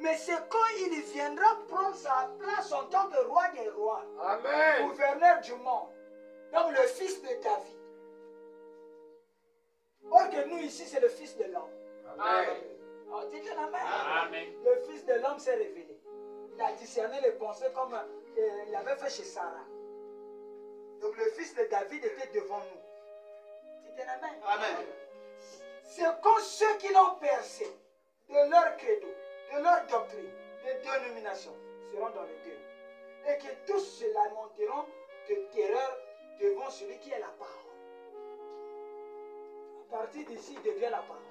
Mais c'est quand il viendra prendre sa place en tant que roi des rois. Amen. Gouverneur du monde. Donc le fils de David. Or que nous ici c'est le fils de l'homme. Amen. Oh, dites la main. Amen. Le fils de l'homme s'est révélé. Il a discerné les pensées comme il avait fait chez Sarah. Donc le fils de David était devant nous. Dites la main. Amen. C'est quand ceux qui l'ont percé de leur credo, de leur doctrine, de dénomination, seront dans le deuil. Et que tous se lamenteront de terreur devant celui qui est la parole. À partir d'ici, il devient la parole.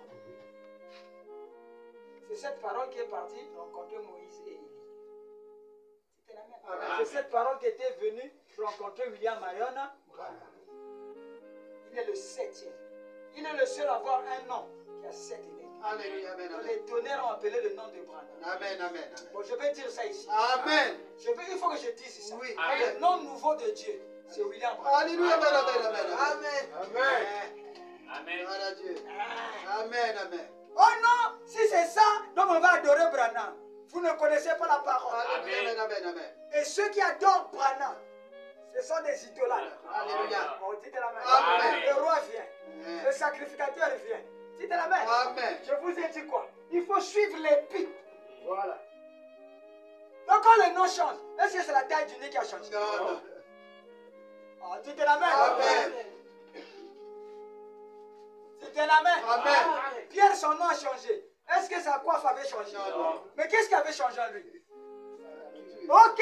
C'est cette parole qui est partie rencontrer Moïse et Élie. C'était la même. Amen. C'est cette parole qui était venue rencontrer William Marion. Il est le 7e. Il est le seul à avoir un nom qui a 7 lettres. Alléluia. Amen, amen. Les tonnerres ont appelé le nom de Branham. Amen, amen, Bon, je vais dire ça ici. amen. Il faut que je dise ça. Oui. Le nom nouveau de Dieu, c'est William Branham. Alléluia. Amen, amen, amen. Amen. Amen. Amen. Gloire à Dieu. Ah. Amen, amen. Oh non, si c'est ça, donc on va adorer Branham. Vous ne connaissez pas la parole. Alléluia. Amen, amen, amen. Et ceux qui adorent Branham, ce sont des idolâtres. Alléluia. On dit la main. Amen. Le roi vient. Amen. Le sacrificateur vient. Dites la main. Amen. Je vous ai dit quoi? Il faut suivre l'épître. Voilà. Donc quand le nom change, est-ce que c'est la taille du nez qui a changé? Non, non. Oh, dites la main. Amen. Dites la main. Amen. Pierre, son nom a changé. Est-ce que sa coiffe avait changé? Non. Mais qu'est-ce qui avait changé en lui? Ok.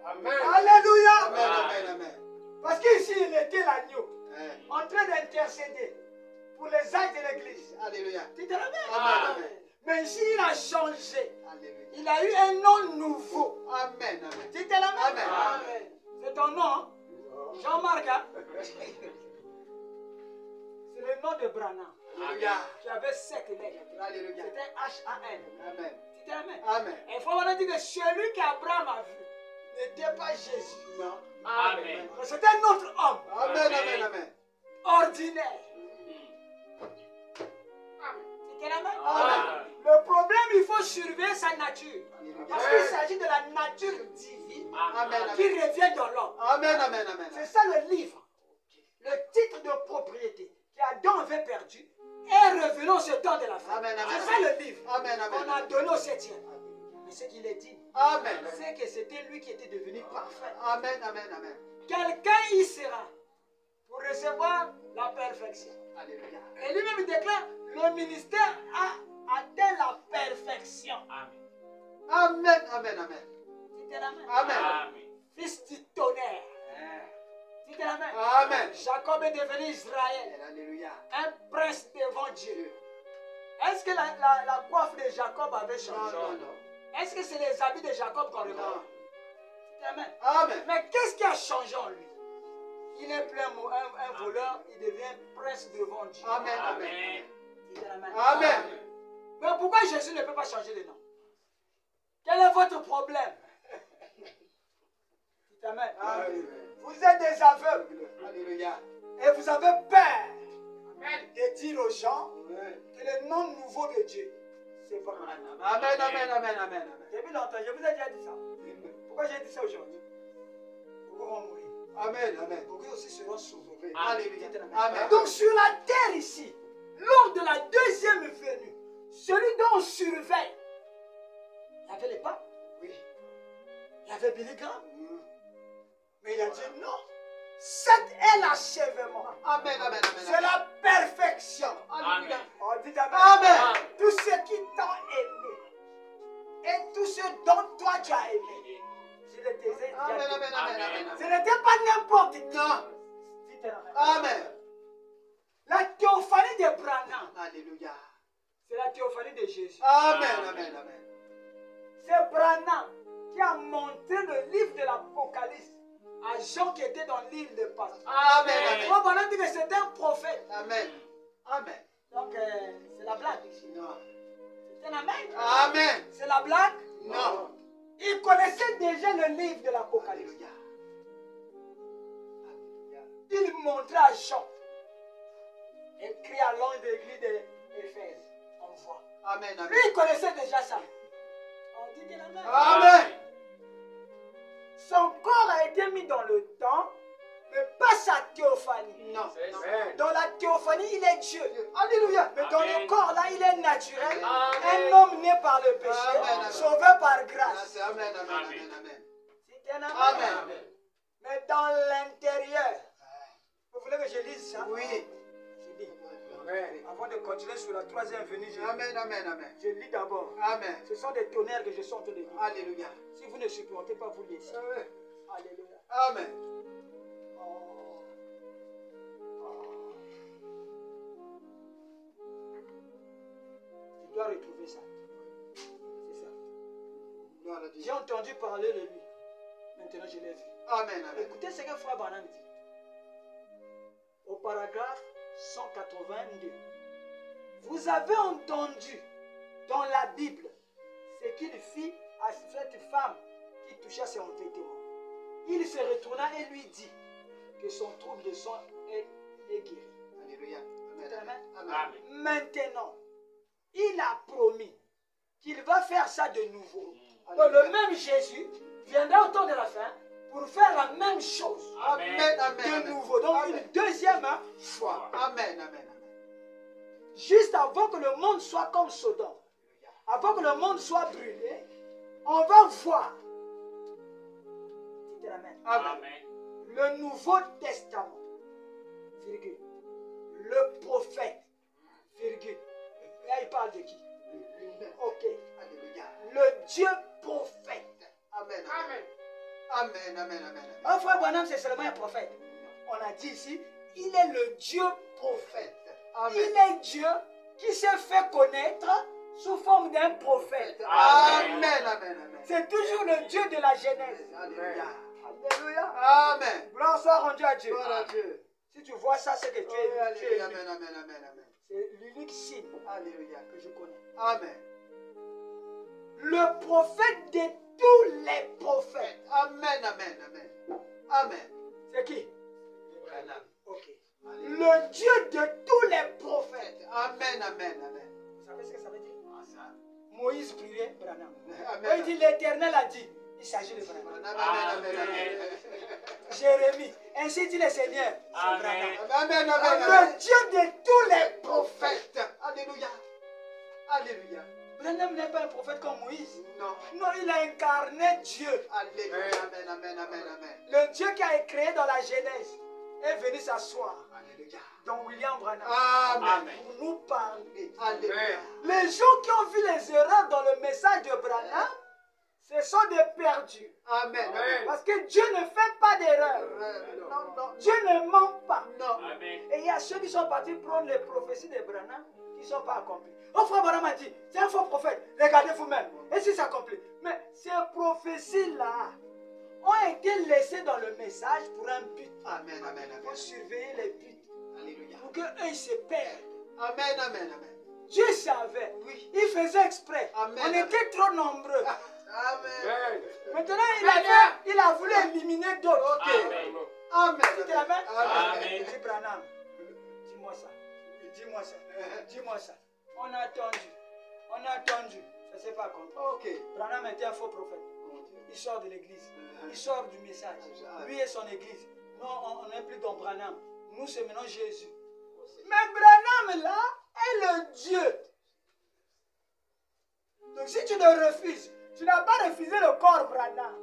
Amen. Alléluia. Amen, amen, amen. Parce qu'ici, il était l'agneau. Amen. En train d'intercéder pour les âges de l'église. Alléluia. Dites la main. Amen, amen. Mais ici, il a changé. Alléluia. Il a eu un nom nouveau. Amen, amen. Dites la main. Amen. C'est ton nom, hein? Jean-Marc, hein? C'est le nom de Branham. Alléluia. Qui avait 7 lettres. Alléluia. C'était H-A-N. Amen. Dites la main. Amen. Et il faut vraiment dire que celui qu'Abraham a vu n'était pas Jésus. Non. Amen. Mais c'était un autre homme. Amen, amen, amen. Ordinaire. C'était la main. Amen. Le problème, il faut surveiller sa nature. Parce qu'il Amen. s'agit de la nature divine Amen, qui amen. revient dans l'homme. Amen, amen, amen. C'est ça le livre. Le titre de propriété qu'Adam avait perdu est revenu au temps de la fin. Amen, amen. C'est ça le livre Amen, amen. qu'on a donné au 7e. Mais ce qu'il est dit, Amen. c'est que c'était lui qui était devenu parfait. Amen, amen, amen. Quelqu'un y sera pour recevoir la perfection. Alléluia. Et lui-même il déclare, le ministère a atteint la perfection. Amen. Amen, amen, amen. C'était la main. Amen. Amen. fils du tonnerre. Dites Amen. Amen. Jacob est devenu Israël, Alléluia. un prince devant Dieu. Est-ce que la coiffe de Jacob avait Non, changé? non, non. Est-ce que c'est les habits de Jacob qu'on reconnaît? Non. Dites Amen. Amen. Mais qu'est-ce qui a changé en lui? Il est plein un voleur, il devient prince devant Dieu. Amen. Amen. Amen. Dites Amen. Amen. Mais pourquoi Jésus ne peut pas changer de nom? Quel est votre problème? Dites Amen. Amen. Vous êtes des aveugles Alléluia. et vous avez peur Amen. de dire aux gens Ouais. que le nom nouveau de Dieu, c'est Branham. Amen. Amen. Amen. Amen. Depuis longtemps, je vous ai déjà dit ça. Pourquoi j'ai dit ça aujourd'hui? Beaucoup vont mourir. Amen. Amen. Beaucoup aussi seront sauvés. Alléluia. Dites Amen. Amen. Donc sur la terre ici, lors de la deuxième venue, celui dont on surveille, il y avait les papes, Oui. il y avait Billy Graham, mais il a dit non. Cet est l'achèvement. Amen. Amen. C'est Amen. la perfection. Alléluia. Oh, dites Amen. Amen. Tous ceux qui t'ont aimé et tous ceux dont toi tu as aimé. Je le disais déjà. Amen. Amen. Amen. Amen. Ce n'était pas n'importe qui. Non. Dites Amen. Amen. La théophanie de Branham, Alléluia. c'est la théophanie de Jésus. Amen. Amen. Amen. C'est Branham qui a montré le livre de l'Apocalypse à Jean qui était dans l'île de Pâques. Amen. Amen. Moi, Branham dit que c'était un prophète. Amen. Amen. Donc, c'est la blague. Non. C'est un amen. Amen. C'est la blague. Non. Il connaissait déjà le livre de l'Apocalypse. Alléluia. Alléluia. Il montrait à Jean, écrit à l'ange de l'église d'Éphèse. On voit. Amen. Amen. Lui, il connaissait déjà ça. On dit qu'il a même. Amen. Son corps a été mis dans le temps, mais pas sa théophanie. Non. Amen. Dans la théophanie, il est Dieu. Alléluia. Mais dans Amen. le corps, là, il est naturel. Amen. Un homme né par le péché, Amen. sauvé par grâce. Amen. Amen. Amen. Amen. C'est un amen. Amen. Mais dans l'intérieur, vous voulez que je lise ça? Oui. Je lis. Amen. Avant de continuer sur la troisième venue, je lis. Amen. Amen. Amen. Je lis d'abord. Amen. Ce sont des tonnerres que je suis en train de lire. Alléluia. Si vous ne supportez pas, vous lisez. Amen. Alléluia. Amen. Oh. Oh. Je dois retrouver ça. C'est ça. Gloire à Dieu. J'ai entendu parler de lui. Maintenant, je l'ai vu. Amen. Amen. Écoutez ce que Frère Branham dit. Au paragraphe 182. Vous avez entendu dans la Bible ce qu'il fit à cette femme qui toucha son vêtement. Il se retourna et lui dit que son trouble de sang est guéri. Alléluia. Amen. Amen. Amen. Amen. Maintenant, il a promis qu'il va faire ça de nouveau. Donc Alléluia. le même Jésus viendra au temps de la fin pour faire la même chose Amen. Amen. de Amen. nouveau. Donc Amen. une deuxième fois. Amen. Amen. Juste avant que le monde soit comme Sodome, avant que le monde soit brûlé, on va voir. Dites Amen. Amen. Amen. Le Nouveau Testament, virgule, le prophète, virgule. Là, il parle de qui? Ok. Alléluia. Le Dieu prophète. Amen. Amen. Amen. Amen. Amen. Un frère Branham, c'est seulement un prophète. On a dit ici, il est le Dieu prophète. Amen. Il est Dieu qui s'est fait connaître sous forme d'un prophète. Amen. Amen. Amen. C'est toujours le Dieu de la Genèse. Alléluia. Alléluia. Amen. Gloire soit rendue à Dieu. Gloire à Dieu. Si tu vois ça, c'est que tu es, tu es Alléluia. élu. Amen. Amen. Amen. Amen. C'est l'unique signe Alléluia. que je connais. Amen. Le prophète de tous les prophètes. Amen. Amen. Amen. Amen. C'est qui? Branham. Ok. Alléluia. Le Dieu de tous les prophètes. Amen. Amen. Amen. Vous savez ce que ça veut dire? Moïse priait Branham. Quand il Amen. dit l'Éternel a dit, il s'agit de Branham. Amen. Amen. Amen. Jérémie, ainsi dit le Seigneur, c'est Amen. Branham. Amen. Amen. Le Dieu de tous les prophètes. Prophète. Alléluia. Alléluia. Branham n'est pas un prophète comme Moïse. Non. Non, il a incarné Dieu. Alléluia. Amen. Amen. Amen. Amen. Le Dieu qui a été créé dans la Genèse est venu s'asseoir Alléluia. dans William Branham Amen. pour nous parler. Alléluia. Les gens qui ont vu les erreurs dans le message de Branham, Ce sont des perdus. Amen. Amen. Parce que Dieu ne fait pas d'erreur. Non, non, Dieu ne ment pas. non. Et il y a ceux qui sont partis prendre les prophéties de Branham qui ne sont pas accomplies. Oh, frère Branham a dit, c'est un faux prophète. Regardez vous-même. Et si ça accomplit. Mais ces prophéties-là ont été laissées dans le message pour un but. Amen. Amen. Il faut Amen. surveiller les buts. Alléluia. Pour qu'eux ils se perdent. Amen. Amen. Amen. Dieu savait. Oui. Il faisait exprès. Amen. On était trop nombreux. Amen. Maintenant, il a voulu éliminer d'autres. Ok. Amen. C'était la main. Amen. Il dit, Branham, dis-moi ça. Dis-moi ça. Dis-moi ça. On a attendu. On a attendu. Ça ne s'est pas accompli. Ok. Branham était un faux prophète. Il sort de l'église. Il sort du message. Lui et son église. Non, on n'est plus dans Branham. Nous, c'est maintenant Jésus. Mais Branham, là, est le Dieu. Donc, si tu le refuses, tu n'as pas refusé le corps Branham.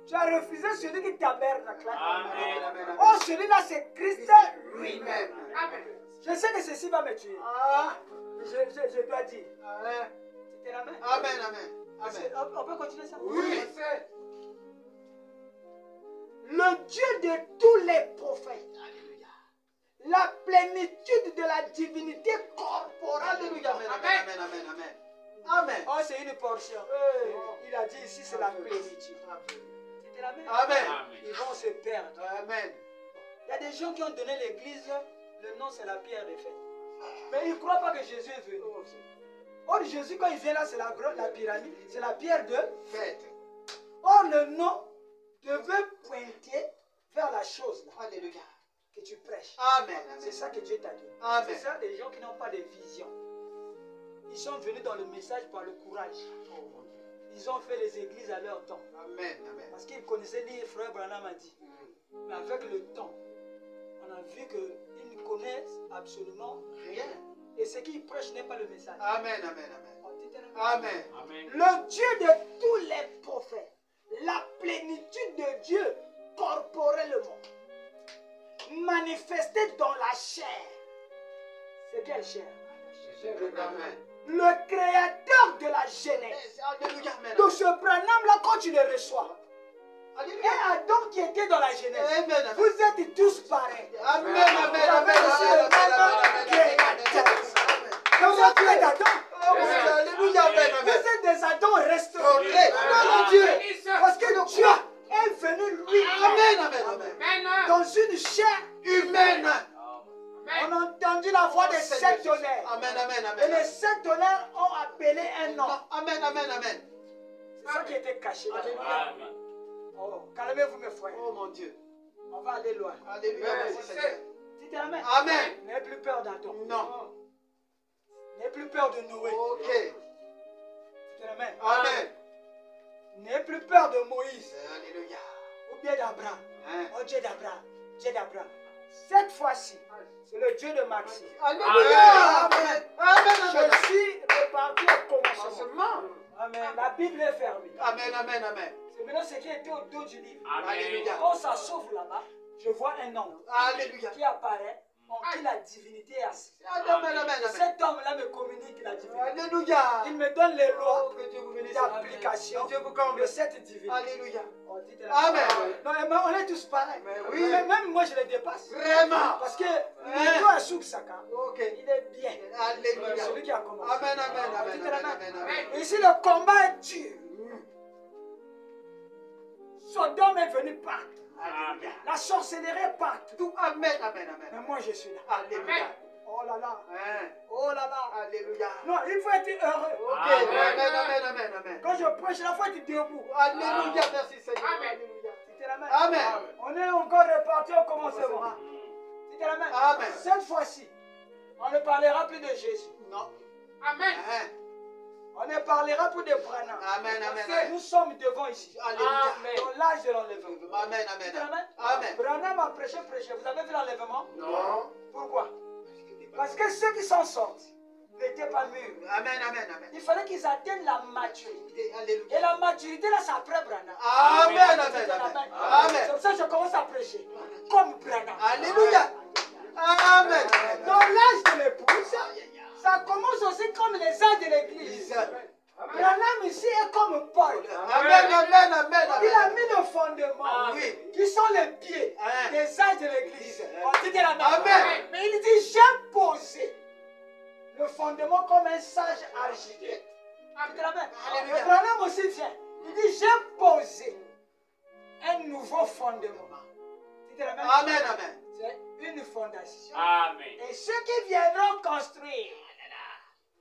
Tu as refusé celui qui tabernacle. Amen. Oh, celui-là, c'est Christ lui-même. Amen. Je sais que ceci va me tuer. Ah. Je dois dire. Amen. C'était la main. Amen. Amen. On peut continuer ça? Oui. Le Dieu de tous les prophètes. Alléluia. La plénitude de la divinité corporelle. Alléluia. Amen. Amen. Amen. Amen. Amen. Oh, c'est une portion. Il a dit ici, c'est la plénitude. C'était la main. Amen. Ils vont se perdre. Amen. Il y a des gens qui ont donné l'église, le nom c'est la pierre des fêtes. Mais ils ne croient pas que Jésus est venu. Or, Jésus, quand il vient là, c'est la pyramide, c'est la pierre de Faites. Or, le nom devait pointer vers la chose là, Alléluia. que tu prêches. Amen. C'est ça que Dieu t'a dit. Amen. C'est ça, les gens qui n'ont pas de vision. Ils sont venus dans le message par le courage. Ils ont fait les églises à leur temps. Amen. Amen. Parce qu'ils connaissaient lire, frère Branham a dit. Mais avec le temps, on a vu qu'ils ne connaissent absolument rien. Et ce qu'ils prêchent n'est pas le message. Amen. Amen. Amen. On dit Amen. le Dieu de tous les prophètes, la plénitude de Dieu corporellement, manifestée dans la chair. C'est quelle chair? Amen. Le créateur de la jeunesse. Alléluia. Amen. Donc ce Branham-là, quand tu le reçois, Alléluia. et Adam qui était dans la jeunesse, Amen. vous êtes tous pareils. Amen. Amen. Amen. Vous êtes Adam. Alléluia. Amen. Vous êtes des Adams restaurés. Amen. Dieu. Parce que Dieu est venu lui Amen. Amen. Amen. dans une chair Humaine. On a entendu la voix des 7 tonnerres. Amen. Amen. Et les Amen. 7 tonnerres ont appelé un nom. Amen. Amen. Amen. C'est ça qui était caché. Alléluia. Oh, calmez-vous mes frères. Oh mon Dieu. On va aller loin. Alléluia. Merci Seigneur. Dites Amen. Amen. N'ayez plus peur d'Adam. Non. N'ayez plus peur de Noé. Ok. Dites Amen. Amen. N'ayez plus peur de Moïse. Alléluia. Ou bien d'Abraham. Hein? Oh Dieu d'Abraham. Dieu d'Abraham. Cette fois-ci, c'est le Dieu de Maxime. Alléluia. Amen. Amen. Je suis reparti au commencement. Commencement. Amen. La Bible est fermée. Amen. Amen. Amen. C'est maintenant ce qui était au dos du livre. Alléluia. Quand ça s'ouvre là-bas, je vois un homme Alléluia. qui apparaît en qui la divinité est assise. Amen. Amen. Amen. Cet homme-là me communique la divinité. Alléluia. Il me donne les lois Oh, que Dieu vous bénisse. d'application Que Dieu vous comble. de cette divinité. Alléluia. On dit de Amen. Non, mais on est tous pareils. Mais oui. Mais même moi, je les dépasse. Vraiment. Parce que le doigt Souk Saka, Ok. il est bien. Alléluia. Celui qui a commencé. Amen. Amen. On dit Amen. de la main. Amen. Amen. Et ici, le combat est dur. Sodome est venu partout. Alléluia. La sorcellerie est partout. Tout. Amen. Amen. Mais Amen. moi, je suis là. Alléluia. Oh là là. Hein? Oh là là. Alléluia. Non, il faut être heureux. Ok. Amen. Amen. Amen. Amen. Quand je prêche, il faut être debout. Alléluia. Merci Seigneur. Alléluia. C'était la main. Amen. On est encore reparti au commencement. C'était la main. Amen. Cette fois-ci, on ne parlera plus de Jésus. Non. Amen. Hein? On ne parlera plus de Branham. Amen. Amen. Nous sommes devant ici. Alléluia. Dans l'âge de l'enlèvement. Amen. C'était la Amen. main. Amen. Branham a prêché. Vous avez vu l'enlèvement? Non. Pourquoi? Parce que ceux qui sont sortis n'étaient pas mûrs. Amen. Amen. Amen. Il fallait qu'ils atteignent la maturité. Alléluia. Et la maturité, là, c'est après Branham. Amen. Amen. C'était la Amen. main. Amen. C'est pour ça que je commence à prêcher. Comme Branham. Alléluia. Amen. Dans l'âge de l'épouse, ça commence aussi comme les âges de l'église. Branham ici est comme Paul. Amen, amen, amen, Il a amen. mis le fondement. Oui. Qui sont les pieds Hein. des âges de l'église. On dit la même. Amen. Mais il dit, j'ai posé le fondement comme un sage architecte. Dites la même. Alléluia. Le Branham aussi vient. Il dit, j'ai posé un nouveau fondement. Dites la même. Amen, amen. C'est une fondation. Amen. Et ceux qui viendront construire.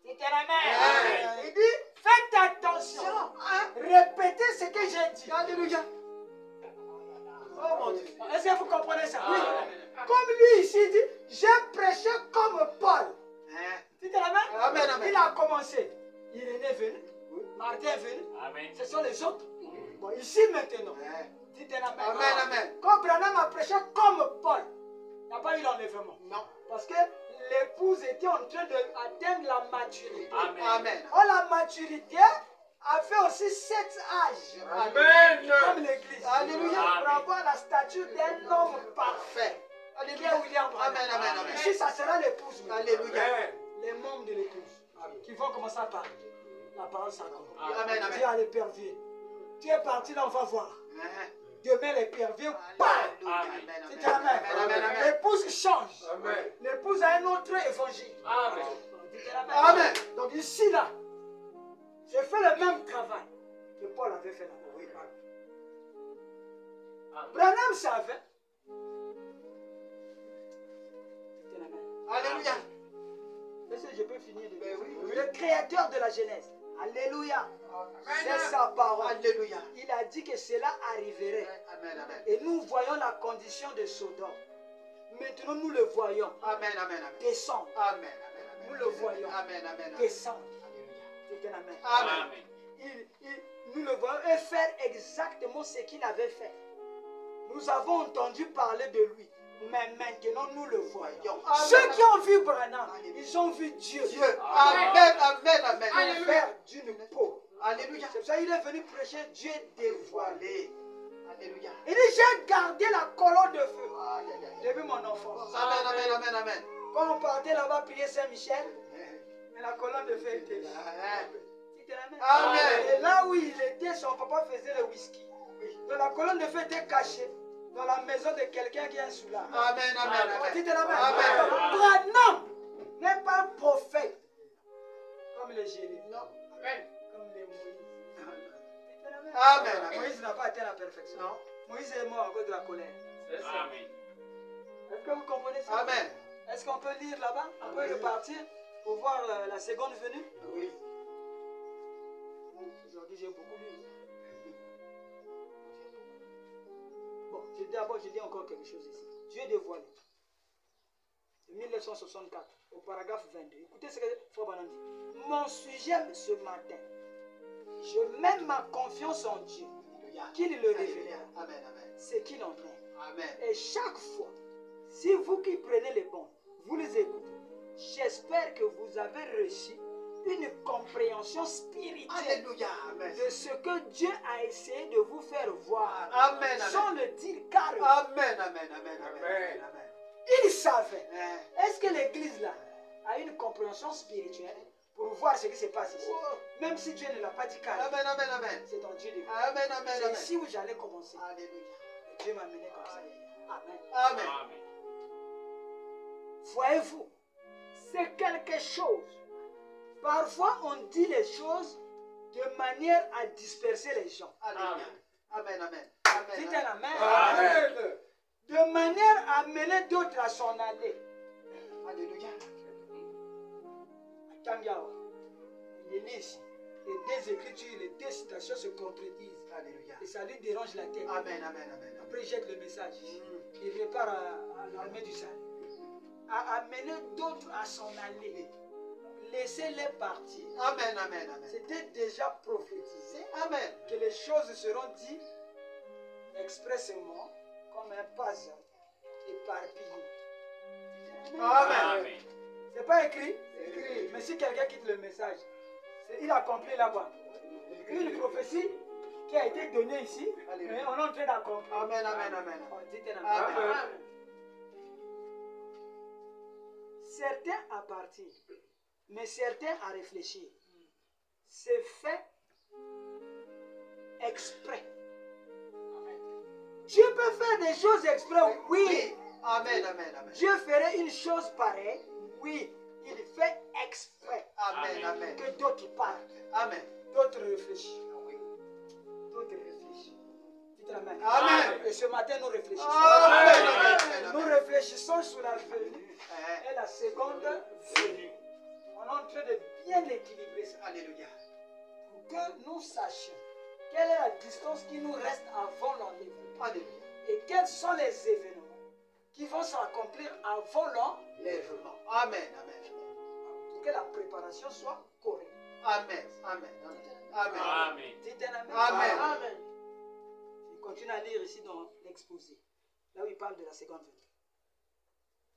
Dites la même. Amen. Il dit, faites attention. Répétez ce que j'ai dit. Alléluia. Oh mon Dieu. Est-ce que vous comprenez ça? Oui. Amen. Comme lui ici dit, j'ai prêché comme Paul. Hein. Dites la même. Amen, amen. Il a commencé. Irénée est venu. Martin est venu. Amen. Ce sont les autres. Bon, ici maintenant. Hein. Dites la même. Amen, amen. Quand Branham a prêché comme Paul, il n'y a pas eu l'enlèvement. Non. Parce que l'épouse était en train d'atteindre la maturité. Amen. Amen. Or, la maturité a fait aussi 7 âges. Amen. Comme l'église. Alléluia. Pour avoir la stature d'un homme parfait. Qui est Alléluia. William Branham. Amen, amen, amen. Ici, ça sera l'épouse. Alléluia. Les membres de l'épouse qui vont commencer à parler. La parole s'accorde. Amen, Dis amen. à l'épervier. Tu es parti là, on va voir. Hein. Demain, l'épervier parle. Alléluia. Amen, C'est amen. amen. Amen, amen. L'épouse change. Amen. L'épouse a un autre évangile. Amen. Dites amen. Amen. Donc ici, là, j'ai fait le même travail que Paul avait fait là. Oui. Branham savait. Dites amen. Alléluia. Est-ce que je peux finir de Ben oui, oui. Le créateur de la Genèse. Alléluia. C'est sa parole. Alléluia. Il a dit que cela arriverait. Amen, amen. Et nous voyons la condition de Sodome. Maintenant, nous le voyons Amen, amen, amen. descendre. Amen, amen, amen. Nous le voyons. Amen, amen, amen. Descendre. Alléluia. C'est un amen. Amen. Amen. Nous le voyons et faire exactement ce qu'il avait fait. Nous avons entendu parler de lui. Mais maintenant, nous le voyons. Amen. Ceux qui ont vu Branham, ils ont vu Dieu. Dieu. Amen, amen, amen. Le faire d'une peau. Alléluia. C'est pour ça qu'il est venu prêcher Dieu dévoilé. Alléluia. Il dit, j'ai gardé la colonne de feu. Aïe, aïe, aïe. Depuis mon enfance. Amen, amen, amen, amen. Quand on partait là-bas prier Saint-Michel, mais la colonne de feu était là. Amen. C'était la même. Amen. Et là où il était, son papa faisait le whisky. Donc la colonne de feu était cachée dans la maison de quelqu'un qui est sous là. Amen, amen, amen. C'était la même. Amen. Branham n'est pas un prophète comme les Jérémie, Non. comme les Moïse. C'était la même. Amen, amen. Moïse n'a pas atteint la perfection. Non. Moïse est mort à cause de la colère. Amen. Est-ce que vous comprenez ça? Amen. Est-ce qu'on peut lire là-bas? On peut repartir pour voir la seconde venue? Oui. Aujourd'hui, j'ai beaucoup lu. Bon, d'abord, je dis encore quelque chose ici. Dieu dévoilé. 1964, au paragraphe 22. Écoutez ce que Frère Branham dit. Mon sujet ce matin, je mets ma confiance en Dieu, qu'il le révélera, Amen, amen. ce qu'il en est. Amen. Et chaque fois, si vous qui prenez les bons, vous les écoutez, j'espère que vous avez reçu une compréhension spirituelle Alléluia. Amen. de ce que Dieu a essayé de vous faire voir, Amen, sans amen. le dire carrément. Amen, amen, amen, amen. Amen. Il savait. Hein. Est-ce que l'église là a une compréhension spirituelle pour voir ce qui se passe ici? Même si Dieu ne l'a pas dit carrément, Amen, amen, amen. c'est dans Dieu de vous. Amen, amen, C'est amen. ici où j'allais commencer. Alléluia. Et Dieu m'a mené comme ça. Amen. Amen. Amen. Voyez-vous, c'est quelque chose. Parfois, on dit les choses de manière à disperser les gens. Alléluia. Amen, amen. Dites Amen. la main. Amen. De manière à amener d'autres à s'en aller. Alléluia. Tangiawa, il lit ici. Les deux écritures, les deux citations se contredisent. Alléluia. Et ça lui dérange la tête. Amen, amen, amen. Après, il jette le message. Il repart à l'armée du salut. À amener d'autres à s'en aller. Laissez-les partir. Amen, amen, amen. C'était déjà prophétisé Amen. que les choses seront dites expressément comme un puzzle éparpillé. Amen. Amen. C'est pas écrit? Écrit. Mais si quelqu'un quitte le message, il a compris là-bas. Une prophétie qui a été donnée ici, Alléluia. mais on est en train d'accomplir. Amen, amen, amen. Oh, dites un Amen. amen. Certains à partir, mais certains à réfléchir. c'est fait exprès. Dieu peut faire des choses exprès, oui. Amen, amen, amen. Dieu ferait une chose pareille, oui. Il fait exprès Amen, amen. que d'autres parlent, Amen. d'autres réfléchissent. D'autres réfléchissent. Dites Amen. Amen. Et ce matin, nous réfléchissons. Amen, amen, Nous amen. réfléchissons sur la venue et la seconde venue. On est en train de bien équilibrer ça. Alléluia. Pour que nous sachions quelle est la distance qui nous reste avant l'enlèvement. Alléluia. Et quels sont les événements qui vont s'accomplir avant l'enlèvement. Amen, amen. Pour que la préparation soit correcte. Amen, amen, amen. Amen. Amen. Dites un amen. Amen. Amen. Il continue à lire ici dans l'exposé, là où il parle de la seconde venue.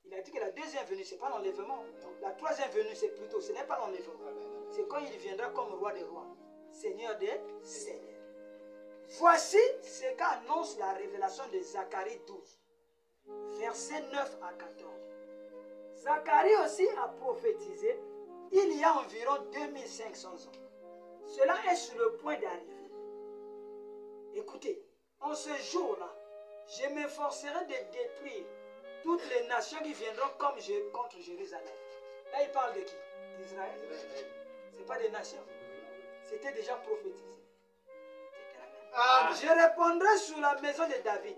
Il a dit que la deuxième venue, ce n'est pas l'enlèvement. La troisième venue, c'est plutôt, ce n'est pas l'enlèvement. C'est quand il viendra comme roi des rois, Seigneur des seigneurs. Voici ce qu'annonce la révélation de Zacharie 12, versets 9 à 14. Zacharie aussi a prophétisé il y a environ 2500 ans. Cela est sur le point d'arriver. Écoutez, en ce jour-là, je m'efforcerai de détruire toutes les nations qui viendront contre Jérusalem. Là, il parle de qui? D'Israël. Ce n'est pas des nations. C'était déjà prophétisé. Amen. Je répandrai sur la maison de David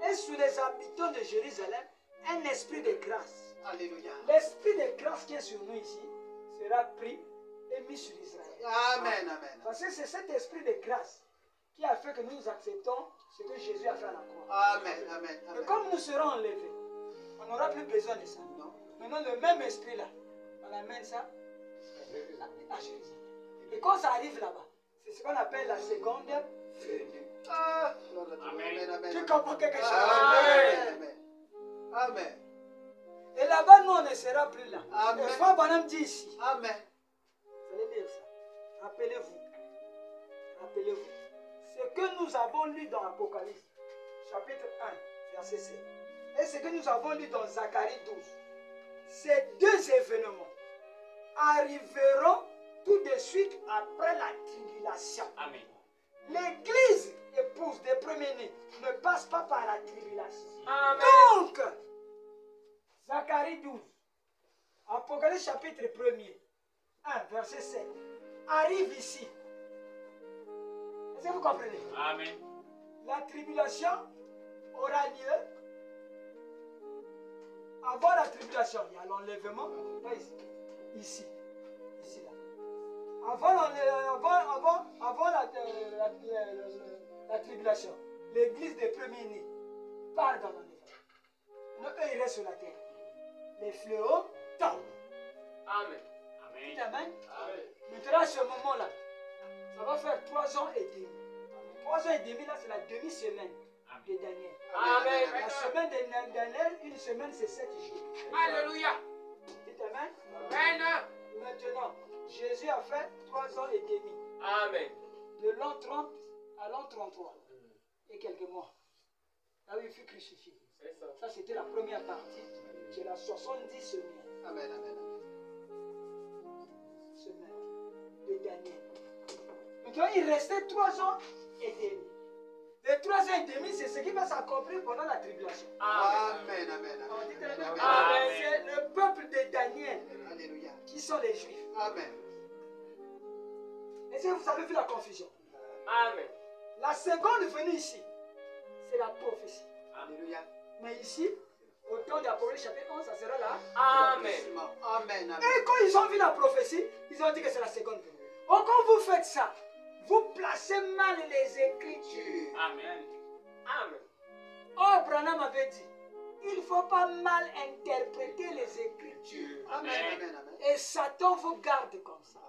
et sur les habitants de Jérusalem un esprit de grâce. Alléluia. L'esprit de grâce qui est sur nous ici sera pris et mis sur Israël. Amen, amen. Parce que c'est cet esprit de grâce qui a fait que nous acceptons ce que Jésus a fait à la croix. Amen, amen, Et amen. comme nous serons enlevés, on n'aura plus besoin de ça. Non. Maintenant, le même esprit-là, on amène ça à Jérusalem. Et quand ça arrive là-bas, c'est ce qu'on appelle la seconde venue. Ah, Amen. amen. Tu comprends quelque chose? Amen, amen. Amen. Et là-bas, nous, on ne sera plus là. Amen. Et Frère Branham dit ici, Amen. vous allez lire ça. Rappelez-vous. Rappelez-vous. Ce que nous avons lu dans Apocalypse, chapitre 1, verset 7. Et ce que nous avons lu dans Zacharie 12. Ces deux événements arriveront tout de suite après la tribulation. Amen. L'église épouse des premiers-nés ne passe pas par la tribulation. Amen. Donc, Zacharie 12, Apocalypse chapitre 1er, 1, verset 7, arrive ici. Est-ce que vous comprenez? Amen. La tribulation aura lieu. Avant la tribulation, il y a l'enlèvement, pas ici, ici, ici là. Avant la tribulation, l'église des premiers-nés part dans l'enlèvement. Eux, ils restent sur la terre. Les fléaux tombent. Amen. Dites Amen. Amen. Amen. Maintenant, à ce moment-là, ça va faire 3 ans et demi. 3 ans et demi, là, c'est la demi-semaine de Daniel. Amen. La semaine de Daniel, une semaine, c'est 7 jours. Alléluia. Dites Amen. Amen. Maintenant, Jésus a fait 3 ans et demi. Amen. De l'an 30 à l'an 33. Et quelques mois. Là où il fut crucifié. C'est ça. Ça, c'était la première partie. C'est la 70 semaines. Amen, amen. Semaine de Daniel. Maintenant, il restait 3 ans et demi. Les 3 ans et demi, c'est ce qui va s'accomplir pendant la tribulation. Amen, amen, On dit que amen. Amen. c'est le peuple de Daniel Alléluia. qui sont les Juifs. Amen. Est-ce que vous avez vu la confusion? Amen. La seconde venue ici, c'est la prophétie. Alléluia. Mais ici, au temps d'Apocalypse chapitre 11, ça sera là. Amen. Amen, amen. Et quand ils ont vu la prophétie, ils ont dit que c'est la seconde venue. Or, quand vous faites ça, vous placez mal les Écritures. Amen. Amen. Or, Branham avait dit, il ne faut pas mal interpréter les Écritures. Amen, amen, amen. Et Satan vous garde comme ça.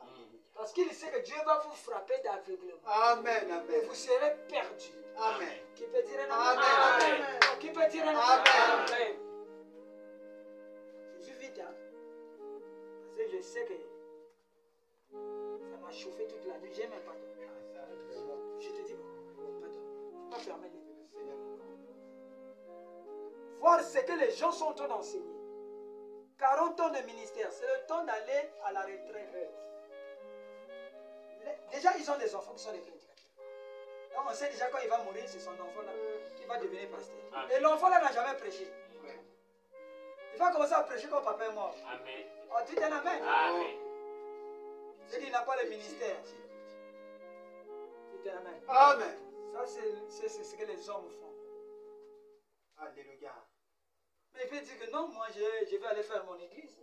Parce qu'il sait que Dieu va vous frapper d'aveuglement. Amen, Et amen. vous serez perdus. Amen. Qui peut dire un Amen. amen? Qui peut dire un Amen. Amen. Je suis vite, hein. Parce que je sais que ça m'a chauffé toute la nuit. J'ai même pas dormi. Je te dis, bon, pardon. Je ne peux pas fermer les yeux. Voir ce que les gens sont en train d'enseigner. 40 ans de ministère, c'est le temps d'aller à la retraite. déjà, ils ont des enfants qui sont des prédicateurs. Donc on sait déjà quand il va mourir, c'est son enfant là qui va devenir pasteur. Amen. Et l'enfant là n'a jamais prêché. Ouais. Il va commencer à prêcher quand papa est mort. Amen. Oh, dites un amen. Amen. C'est qu'il n'a pas le ministère. Dites un amen. Amen. Ça, c'est ce que les hommes font. Alléluia. Mais il peut dire que non, moi je vais aller faire mon église.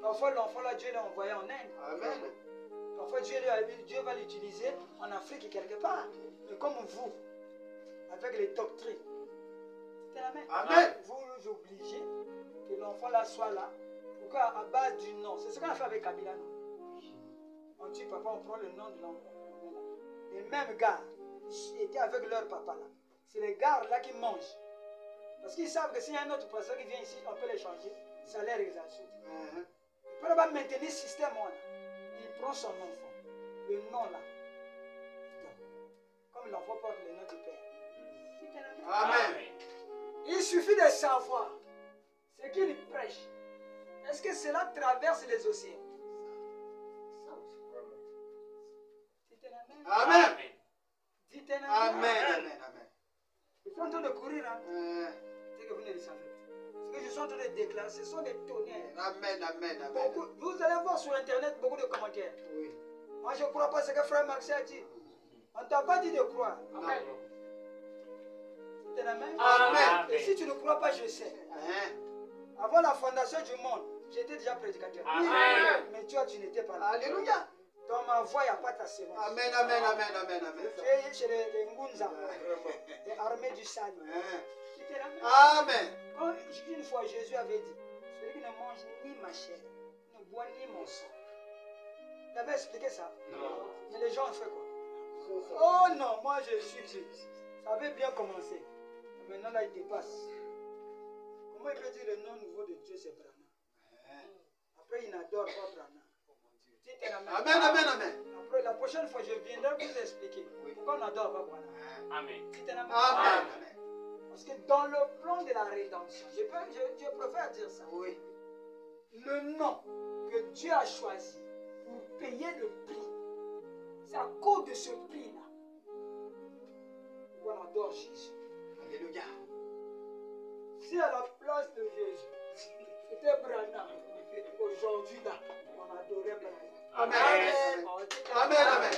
Parfois l'enfant là, Dieu l'a envoyé en Inde. Amen. Parfois Dieu va l'utiliser en Afrique et quelque part. Mais comme vous, avec les doctrines. Dites un amen. Amen. Vous obligez que l'enfant là soit là. Pourquoi à base du nom? C'est ce qu'on a fait avec Kabila, non? On dit papa, on prend le nom de l'enfant. Les mêmes gars étaient avec leur papa là. C'est les gars là qui mangent. Parce qu'ils savent que s'il y a un autre pasteur qui vient ici, on peut les changer. Ça les exalte. Il peut pas maintenir ce système là. Il prend son enfant. Le nom là. Comme l'enfant porte le nom du Père. Amen. Il suffit de savoir ce qu'il prêche. Est-ce que cela traverse les océans? Dites un amen. Amen. Dites un Amen. amen. Amen. Amen. Je suis en train de courir. Hein. C'est que vous ne le savez. Ce que je suis en train de déclarer, ce sont des tonnerres. Amen. Amen. Amen. Beaucoup, vous allez voir sur internet beaucoup de commentaires. Oui. Moi je ne crois pas ce que frère Max a dit. On ne t'a pas dit de croire. Amen. Dites un amen. Amen. Et si tu ne crois pas, je sais. Avant la fondation du monde, j'étais déjà prédicateur. Amen. Mais toi, tu n'étais pas là. Alléluia. Dans ma voix, il n'y a pas ta sémence. Amen. Amen. Amen. Amen. Amen. Tu es chez les Ngunza, les armées du salut. Dites un amen. Amen. Quand une fois Jésus avait dit, celui qui ne mange ni ma chair, ne boit ni mon sang. Il avait expliqué ça. Non. Mais les gens ont fait quoi? Oh non, moi je suis Dieu. Ça avait bien commencé. Maintenant là, il dépasse. Comment il peut dire le nom nouveau de Dieu, c'est Brana? Après, il n'adore pas Brana. Dites un amen. Amen. Amen. Amen. Après, la prochaine fois, je viendrai vous expliquer pourquoi on n'adore pas Brana. Amen. Dites un amen. Amen. Parce que dans le plan de la rédemption, je préfère dire ça. Oui. Le nom que Dieu a choisi pour payer le prix, c'est à cause de ce prix-là qu'on adore Jésus. Alléluia. Si à la place de Jésus, c'était Branham, aujourd'hui là, on adorait Branham. Amen. Amen. Amen.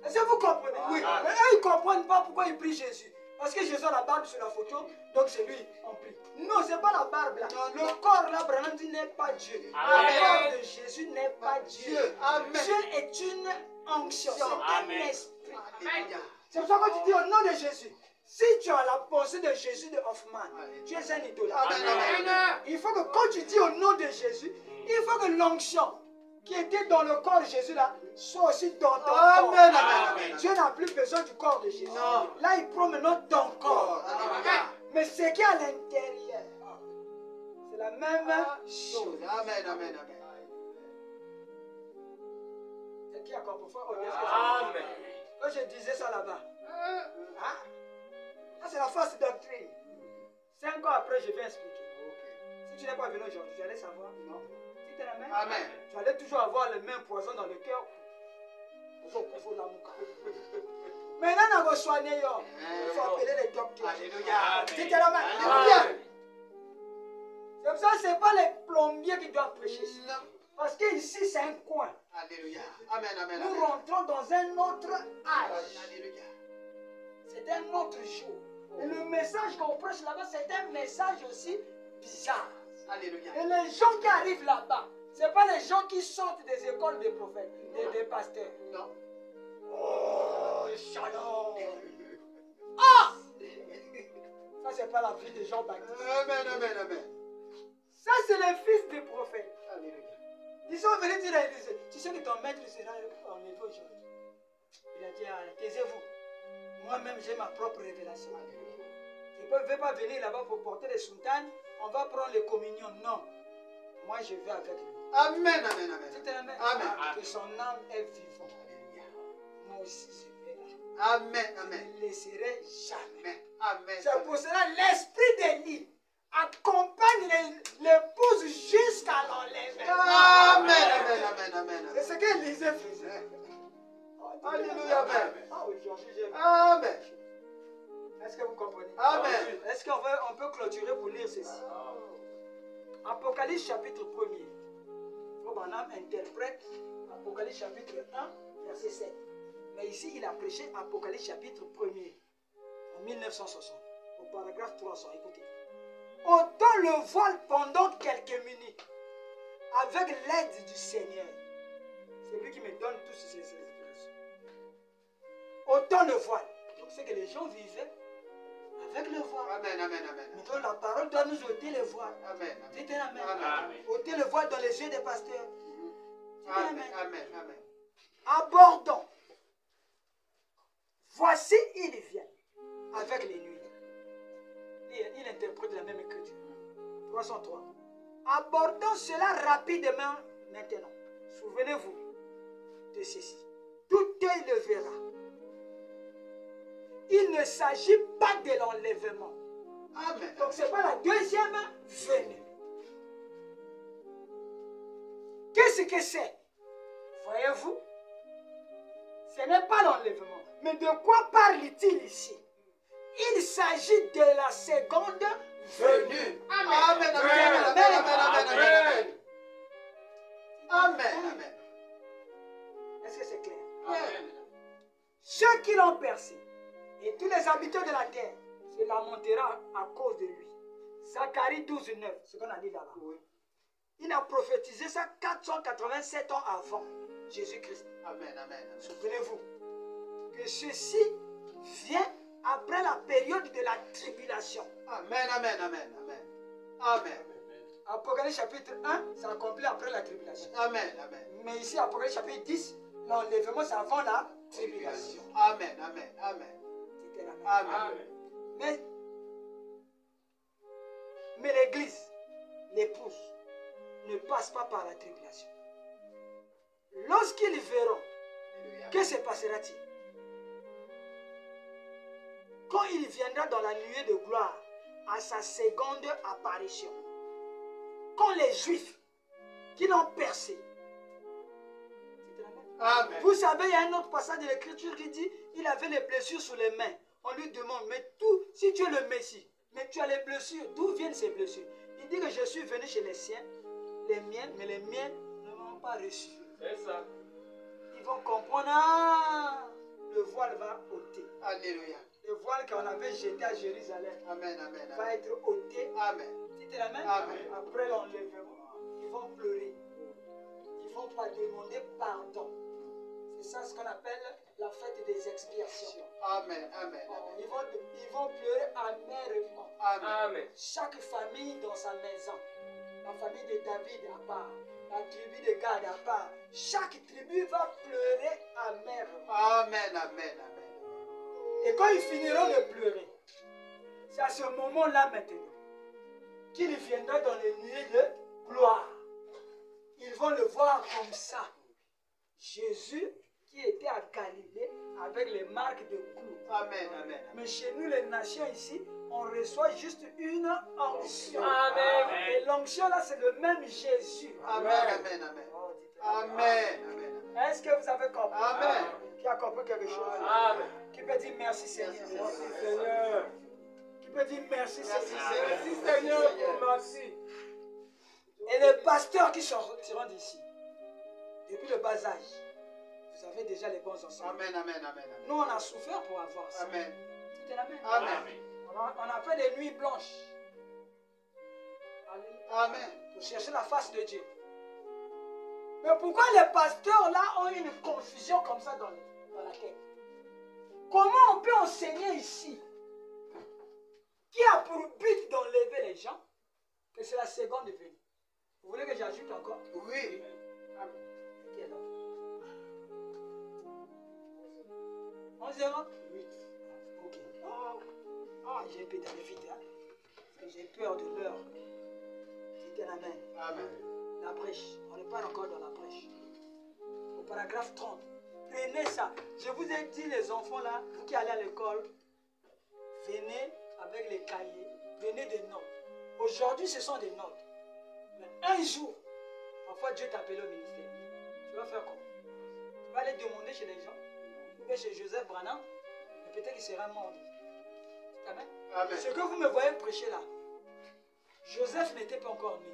Est-ce que vous comprenez? Oui. Mais eux, ils ne comprennent pas pourquoi ils prient Jésus. Parce que Jésus a la barbe sur la photo, donc c'est lui, on prie. Non, ce n'est pas la barbe là. Le corps là, Branham dit n'est pas Dieu. Amen. Le corps de Jésus n'est pas Dieu. Amen. Dieu est une onction, c'est un Amen. esprit. Alléluia. C'est pour ça que tu dis au nom de Jésus. Si tu as la pensée de Jésus de Hoffman, tu es un idolâtre. Amen. Amen. Il faut que quand tu dis au nom de Jésus, il faut que l'onction qui était dans le corps de Jésus là soit aussi dans ton corps. Amen. Amen. Dieu n'a plus besoin du corps de Jésus. Non. Là, il prend maintenant ton corps. Alléluia. Mais ce qui est à l'intérieur, c'est la même chose. Amen. Amen. Amen. C'est qui a compris? Oh, qu'est-ce que ça veut dire? Amen. Quand je disais ça là-bas, hein? Ça c'est la fausse doctrine. 5 ans après, je vais expliquer. Si tu n'es pas venu aujourd'hui, tu allais savoir. Non. Si tu es la même, Amen. tu allais toujours avoir le même poison dans le cœur. Maintenant, on va soigner. Il faut appeler les docteurs. Alléluia. Si tu es la même, Alléluia. C'est pour ça que ce n'est pas les plombiers qui doivent prêcher. Parce qu'ici, c'est un coin. Alléluia. Amen. Amen. Nous Amen. rentrons dans un autre âge. Alléluia. C'est un autre jour. Et le message qu'on prêche là-bas, c'est un message aussi bizarre. Alléluia. Et les gens qui arrivent là-bas, ce n'est pas les gens qui sortent des écoles des prophètes, des pasteurs. Non. Oh, shalom. Ah! Ça, c'est pas la vie de Jean-Baptiste. Amen. Amen. Amen. Ça, c'est les fils des prophètes. Alléluia. Ils sont venus dire à Élisée, tu sais que ton maître sera enlevé aujourd'hui. Il a dit, ah, taisez-vous. Moi-même, j'ai ma propre révélation. Je ne vais pas venir là-bas pour porter les soutanes. On va prendre les communions. Non. Moi, je vais avec lui. Amen. Amen. Amen. C'était la même. Amen. Que son âme est vivante. Alléluia. Moi aussi, je vais là. Amen. Je Amen. ne laisserai jamais. Amen. C'est pour cela l'esprit d'Élie accompagne l'épouse jusqu'à l'enlèvement. Amen. Amen. Amen. Amen. C'est ce qu'Élisée fils. Ah, Alléluia, Amen. Ah, aujourd'hui, j'ai... Amen. Est-ce que vous comprenez? Amen. Est-ce qu'on peut clôturer pour lire ceci? Apocalypse chapitre 1er. Branham interprète Apocalypse chapitre 1, verset 7. Mais ici, il a prêché Apocalypse chapitre 1er en 1960. Au paragraphe 300, écoutez. Ôtons le voile pendant quelques minutes avec l'aide du Seigneur. C'est lui qui me donne tous ces explications. Ôtons le voile. Donc c'est que les gens vivaient avec le voile. Amen, amen, amen. Maintenant la parole doit nous ôter le voile. Amen. Dites un amen. Amen. Ôtez le voile dans les yeux des pasteurs. Dites un Amen, amen. amen, amen. Abordons. Voici, il vient avec les nuées. Il interprète la même écriture. 303. Abordons cela rapidement maintenant. Souvenez-vous de ceci. Tout œil le verra. Il ne s'agit pas de l'enlèvement. Amen. Donc ce n'est pas la deuxième venue. Qu'est-ce que c'est? Voyez-vous? Ce n'est pas l'enlèvement. Mais de quoi parle-t-il ici? Il s'agit de la seconde venue. Amen, amen, amen, amen, amen, amen. Amen, amen. Est-ce que c'est clair? Amen. Ceux qui l'ont percé et tous les habitants de la terre se lamentera à cause de lui. Zacharie 12, 9, ce qu'on a dit là-bas. Oui. Il a prophétisé ça 487 ans avant Jésus-Christ. Amen, amen, amen. Souvenez-vous que ceci vient après la période de la tribulation. Amen, amen, amen, amen. Amen. Apocalypse chapitre 1, ça accomplit après la tribulation. Amen, amen. Mais ici, Apocalypse chapitre 10, l'enlèvement, c'est avant la tribulation. Amen, amen, amen. C'était la même. Amen. Mais l'église, l'épouse, ne passe pas par la tribulation. Lorsqu'ils verront, que se passera-t-il? Quand il viendra dans la nuée de gloire à sa seconde apparition, quand les Juifs qui l'ont percé, Amen. vous savez, il y a un autre passage de l'Écriture qui dit il avait les blessures sur les mains. On lui demande, mais tout, si tu es le Messie, mais tu as les blessures, d'où viennent ces blessures? Il dit que je suis venu chez les siens, les miens, mais les miens ne m'ont pas reçu. C'est ça. Ils vont comprendre, ah, le voile va ôter. Alléluia. Le voile qu'on avait jeté à Jérusalem Amen, amen, va amen. être ôté. Amen. C'était la même. Amen. Après l'enlèvement, ils vont pleurer. Ils vont pas demander pardon. C'est ça ce qu'on appelle la fête des expiations. Amen, amen, Oh, amen. ils vont pleurer amèrement. Amen. Amen. Chaque famille dans sa maison. La famille de David à part. La tribu de Gad à part. Chaque tribu va pleurer amèrement. Amen, amen, amen. Et quand ils finiront de pleurer, c'est à ce moment-là maintenant qu'il viendra dans les nuées de gloire. Ils vont le voir comme ça. Jésus qui était à Galilée avec les marques de clous. Amen, amen. Mais chez nous, les nations ici, on reçoit juste une onction. Amen. Et l'onction là, c'est le même Jésus. Amen, amen, amen. Oh, dites-le. Amen, amen. Est-ce que vous avez compris? Amen. Qui a compris quelque chose? Amen. Qui peut dire merci Seigneur? Merci, Seigneur. Qui peut dire merci Seigneur? Merci Seigneur pour merci. Et les pasteurs qui sortiront d'ici, depuis le bas âge, vous avez déjà les bons enseignements. Amen, amen, amen. Nous, on a souffert pour avoir ça. Amen. C'était la même. Amen. On a fait des nuits blanches. Amen. Pour chercher la face de Dieu. Mais pourquoi les pasteurs là ont une confusion comme ça dans la tête? Comment on peut enseigner ici qui a pour but d'enlever les gens que c'est la seconde venue? Vous voulez que j'ajoute encore? Oui. Qui est là? 11h? 8. Ok. J'ai un peu d'aller vite. Hein? Parce que j'ai peur de l'heure. Dites un amen. Amen. La prêche. On n'est pas encore dans la prêche. Au paragraphe 30. Prenez ça. Je vous ai dit, les enfants là, vous qui allez à l'école, venez avec les cahiers, prenez des notes. Aujourd'hui, ce sont des notes. Mais un jour, parfois Dieu t'appelle au ministère. Tu vas faire quoi? aller demander chez les gens, ou bien chez Joseph Branham, et peut-être qu'il sera mort. Amen. Amen. Ce que vous me voyez prêcher là, Joseph n'était pas encore né.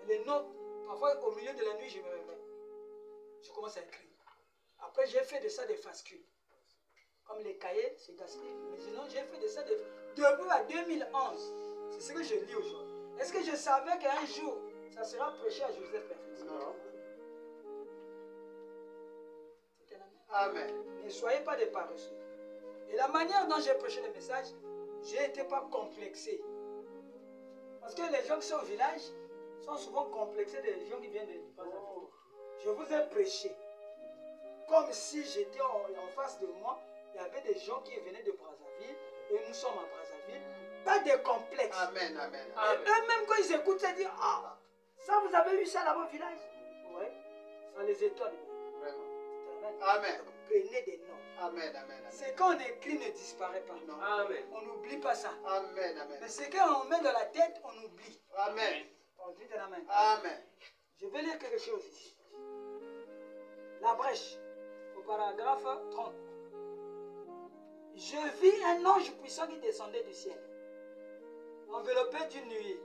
Les notes, parfois au milieu de la nuit, je me réveille. Je commence à écrire. Après, j'ai fait de ça des fascules. Comme les cahiers, c'est gaspillé. Mais sinon, j'ai fait de ça depuis à 2011. C'est ce que je lis aujourd'hui. Est-ce que je savais qu'un jour, ça sera prêché à Joseph Perfection? Non. C'était la même. Amen. Ne soyez pas des paresseux. Et la manière dont j'ai prêché le message, je n'étais pas complexé. Parce que les gens qui sont au village sont souvent complexés des gens qui viennent de Brazzaville. Je vous ai prêché comme si j'étais en face de moi. Il y avait des gens qui venaient de Brazzaville et nous sommes à Brazzaville. Pas de complexe. Amen. Amen. Et eux-mêmes, quand ils écoutent, ils disent: ah, ça, vous avez eu ça là-bas au village? Oui, ça les étonne. Vraiment. Amen. Donc, prenez des noms. Amen. Amen. Ce qu'on écrit ne disparaît pas. Non. Amen. On n'oublie pas ça. Amen. Amen. Mais ce qu'on met dans la tête, on oublie. Amen. On dit de la main. Amen. Je vais lire quelque chose ici. La brèche, au paragraphe 30. Je vis un ange puissant qui descendait du ciel, enveloppé d'une nuée.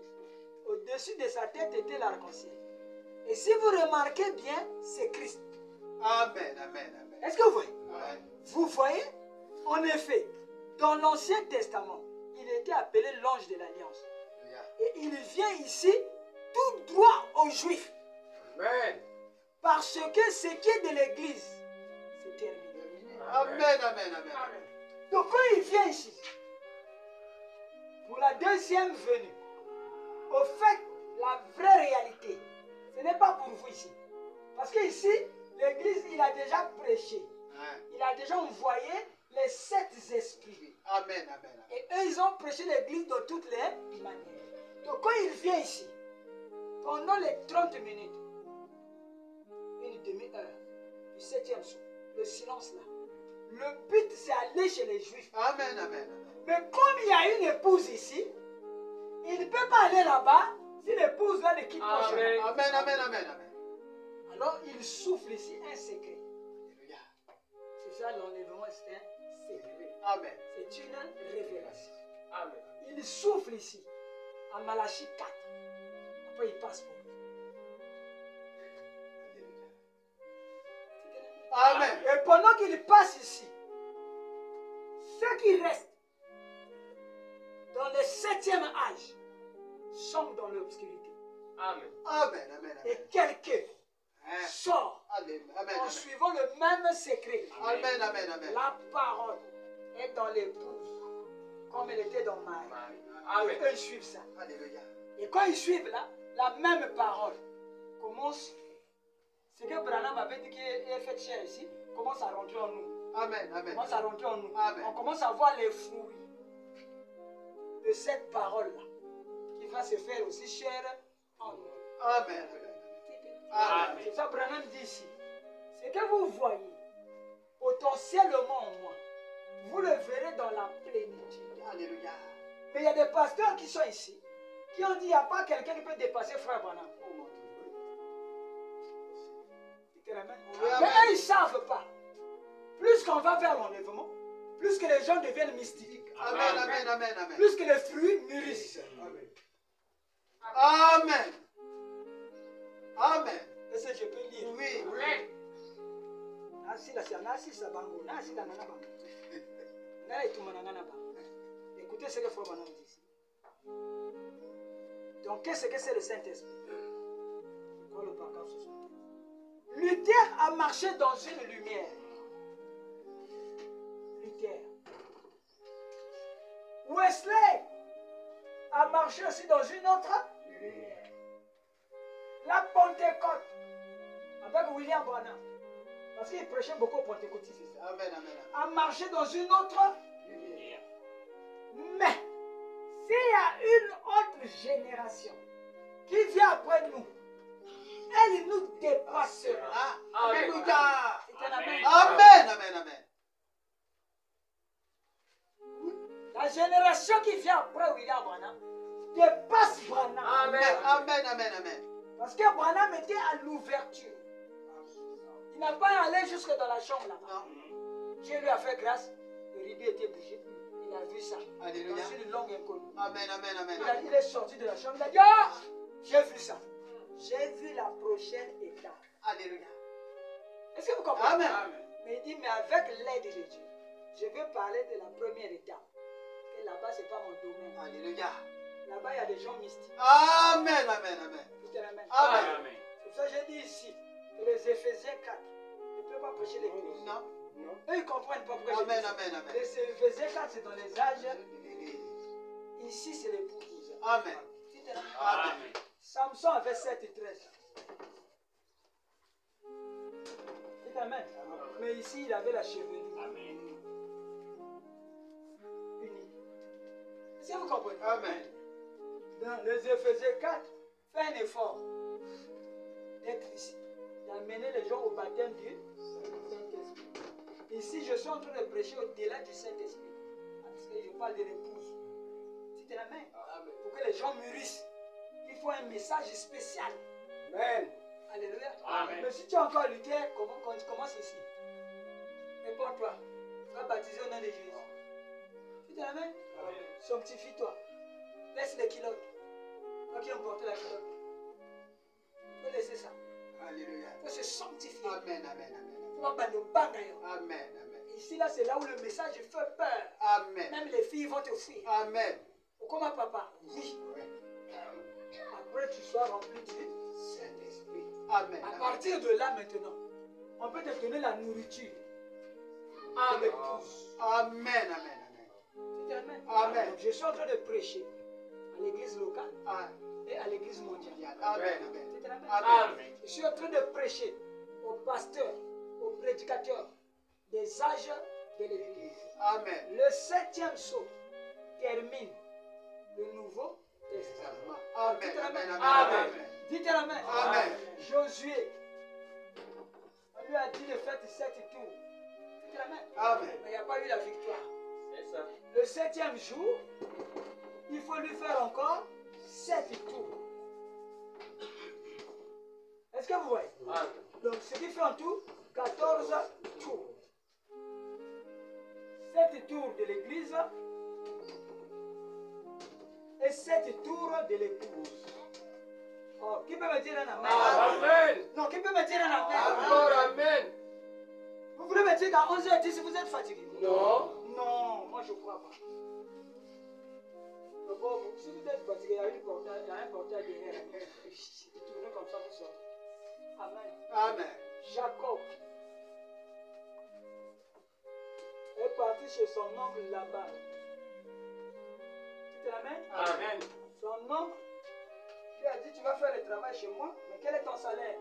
Au-dessus de sa tête était l'arc-en-ciel. Et si vous remarquez bien, c'est Christ. Amen. Amen. Amen. Est-ce que vous voyez? Amen. Vous voyez? En effet, dans l'Ancien Testament, il était appelé l'ange de l'Alliance. Et il vient ici tout droit aux Juifs. Amen. Parce que ce qui est de l'Église, c'est terminé. Amen. Amen. Amen. Donc quand il vient ici, pour la deuxième venue, au fait, la vraie réalité, ce n'est pas pour vous ici. Parce qu'ici, l'Église, il a déjà prêché. Il a déjà envoyé les 7 esprits. Amen. Amen. Et eux, ils ont prêché l'Église de toutes les manières. Donc quand il vient ici, pendant les 30 minutes, une demi-heure, du 7e son, le silence là, le but c'est aller chez les Juifs. Amen. Amen. Mais comme il y a une épouse ici, il ne peut pas aller là-bas si l'épouse là ne quitte pas chez lui. Amen. Amen. Amen. Amen. Alors il souffle ici un secret. C'est ça l'enlèvement, c'est un secret. Amen. C'est une révélation. Amen. Il souffle ici, à Malachie 4. Après il passe pour lui. Amen. Et pendant qu'il passe ici, ceux qui restent dans le 7e âge sont dans l'obscurité. Amen. Amen. Amen. Et quelqu'un sort Amen. Amen. en suivant le même secret. Amen. Amen. Amen. La parole est dans l'épouse, comme elle était dans Marie. Amen. Et eux ils suivent ça. Alléluia. Et quand ils suivent là, la même parole commence. Ce que Branham avait dit qui est fait chair ici, commence à rentrer en nous. Amen. Amen. Commence à rentrer en nous. Amen. On commence à voir les fruits de cette parole-là, qui va se faire aussi chair en nous. Amen. Amen. C'est ça que Branham dit ici. Ce que vous voyez potentiellement en moi, vous le verrez dans la plénitude. Alléluia. Mais il y a des pasteurs qui sont ici, qui ont dit qu'il n'y a pas quelqu'un qui peut dépasser Frère Branham. Mais eux, ils ne savent pas. Plus qu'on va vers l'enlèvement, plus que les gens deviennent mystiques. Amen. Amen. Amen. Amen. Plus que les fruits mûrissent. Amen. Amen. Est-ce que je peux lire? Oui. Amen. Écoutez ce que Frère Branham dit ici. Donc, qu'est-ce que c'est le Saint-Esprit? Quoi le paragraphe 75? Luther a marché dans une lumière. Luther. Wesley a marché aussi dans une autre lumière. La Pentecôte, avec William Branham, parce qu'il prêchait beaucoup aux pentecôtistes, Amen. Amen. a marché dans une autre lumière. Mais, s'il y a une autre génération qui vient après nous, elle nous dépassera. Alléluia. C'est un amen. Amen. Amen. Amen. La génération qui vient après William Branham dépasse Branham. Amen. Amen. Amen. Amen. Parce que Branham était à l'ouverture. Il n'a pas allé jusque dans la chambre là-bas. Non. Dieu lui a fait grâce. Le rideau était bougé. Il a vu ça. Alléluia. Dans une longue inconnue. Amen, amen, amen. Il est sorti de la chambre. Il a dit, ah, j'ai vu ça. J'ai vu la prochaine étape. Alléluia. Est-ce que vous comprenez? Amen. Mais il dit, mais avec l'aide de Dieu, je veux parler de la première étape. Et là-bas, ce n'est pas mon domaine. Alléluia. Là-bas, il y a des gens mystiques. Amen, amen, amen. Tout est la même. Amen. Amen. C'est pour ça que j'ai dit ici, que les Éphésiens 4 ne peuvent pas prêcher l'église. Non. Eux, ils ne comprennent pas pourquoi Amen, j'ai dit amen, ça. amen. Les Éphésiens 4, c'est dans les âges. Ici, c'est l'épouse. Amen. Tout est la même. Amen. Samson avait 7 et 13. C'est amen. Mais ici, il avait la chevelure Amen. unie. Est-ce que vous comprenez? Amen. Dans les Éphésiens 4, fais un effort d'être ici, d'amener les gens au baptême du Saint-Esprit. Ici, je suis en train de prêcher au-delà du Saint-Esprit. Parce que je parle de l'épouse. C'est la main. Pour que les gens mûrissent, il faut un message spécial. Amen. Alléluia. Amen. Mais si tu as encore lutté, quand tu commences ici, réponds-toi. Sois baptisé au nom de Jésus. Tu la main? Sanctifie-toi. Laisse les culottes. Toi qui aimes porter la culotte. Il faut laisser ça. Alléluia. Il faut se sanctifier. Amen, amen, amen. Tu vas pas de bangayon. Amen, amen. Ici, là, c'est là où le message fait peur. Amen. Même les filles vont te fuir. Amen. Comment papa? Oui. Après, tu sois rempli du Saint-Esprit. Amen. À partir de là, maintenant, on peut te donner la nourriture de l'épouse. Amen, amen, amen. C'est amen. Amen. Donc, je suis en train de prêcher à l'église locale Amen. et à l'église mondiale. Amen, amen. C'est amen. Amen. Je suis en train de prêcher aux pasteurs, aux prédicateurs des âges de l'église. Amen. Le 7e sceau termine le Nouveau Testament. Amen, Dites amen, amen. amen. Dites amen. Amen. Josué, on lui a dit de faire 7 tours. Dites amen. Amen. Mais il n'y a pas eu la victoire. C'est ça. Le 7e jour, il faut lui faire encore 7 tours. Est-ce que vous voyez? Amen. Donc, ce qui fait en tout 14 tours. 7 tours de l'église et 7 tours de l'épouse. Oh, qui peut me dire un amen? Amen. Non, qui peut me dire un amen? Encore amen. Vous voulez me dire qu'à 11h10 vous êtes fatigué? Non. Non, moi je ne crois pas. Mais bon, si vous êtes fatigué, il y a un portail derrière. Tournez comme ça, vous sortez. Amen. Amen. Jacob est parti chez son oncle Laban. Tu te l'amènes? Amen. Son oncle lui a dit, tu vas faire le travail chez moi, mais quel est ton salaire?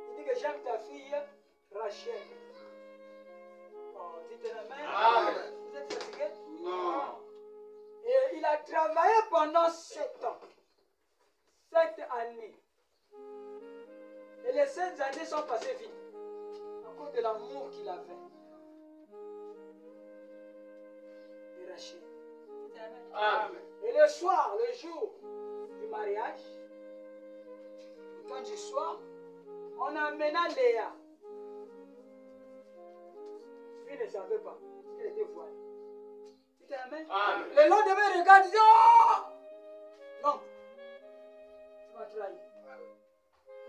Il dit que j'aime ta fille Rachel. Oh, tu te l'amènes? Amen. Vous êtes fatigué? Non. Et il a travaillé pendant 7 ans. 7 années. Et les 7 années sont passées vite. À cause de l'amour qu'il avait. Et Rachel. Amen. Et le soir, le jour du mariage, le temps du soir, on amena Léa. Lui ne savait pas qu'elle était voilée. Tu t'es amen? Amen. Le lendemain, il regarde, il dit, oh! Non, tu m'as trahi.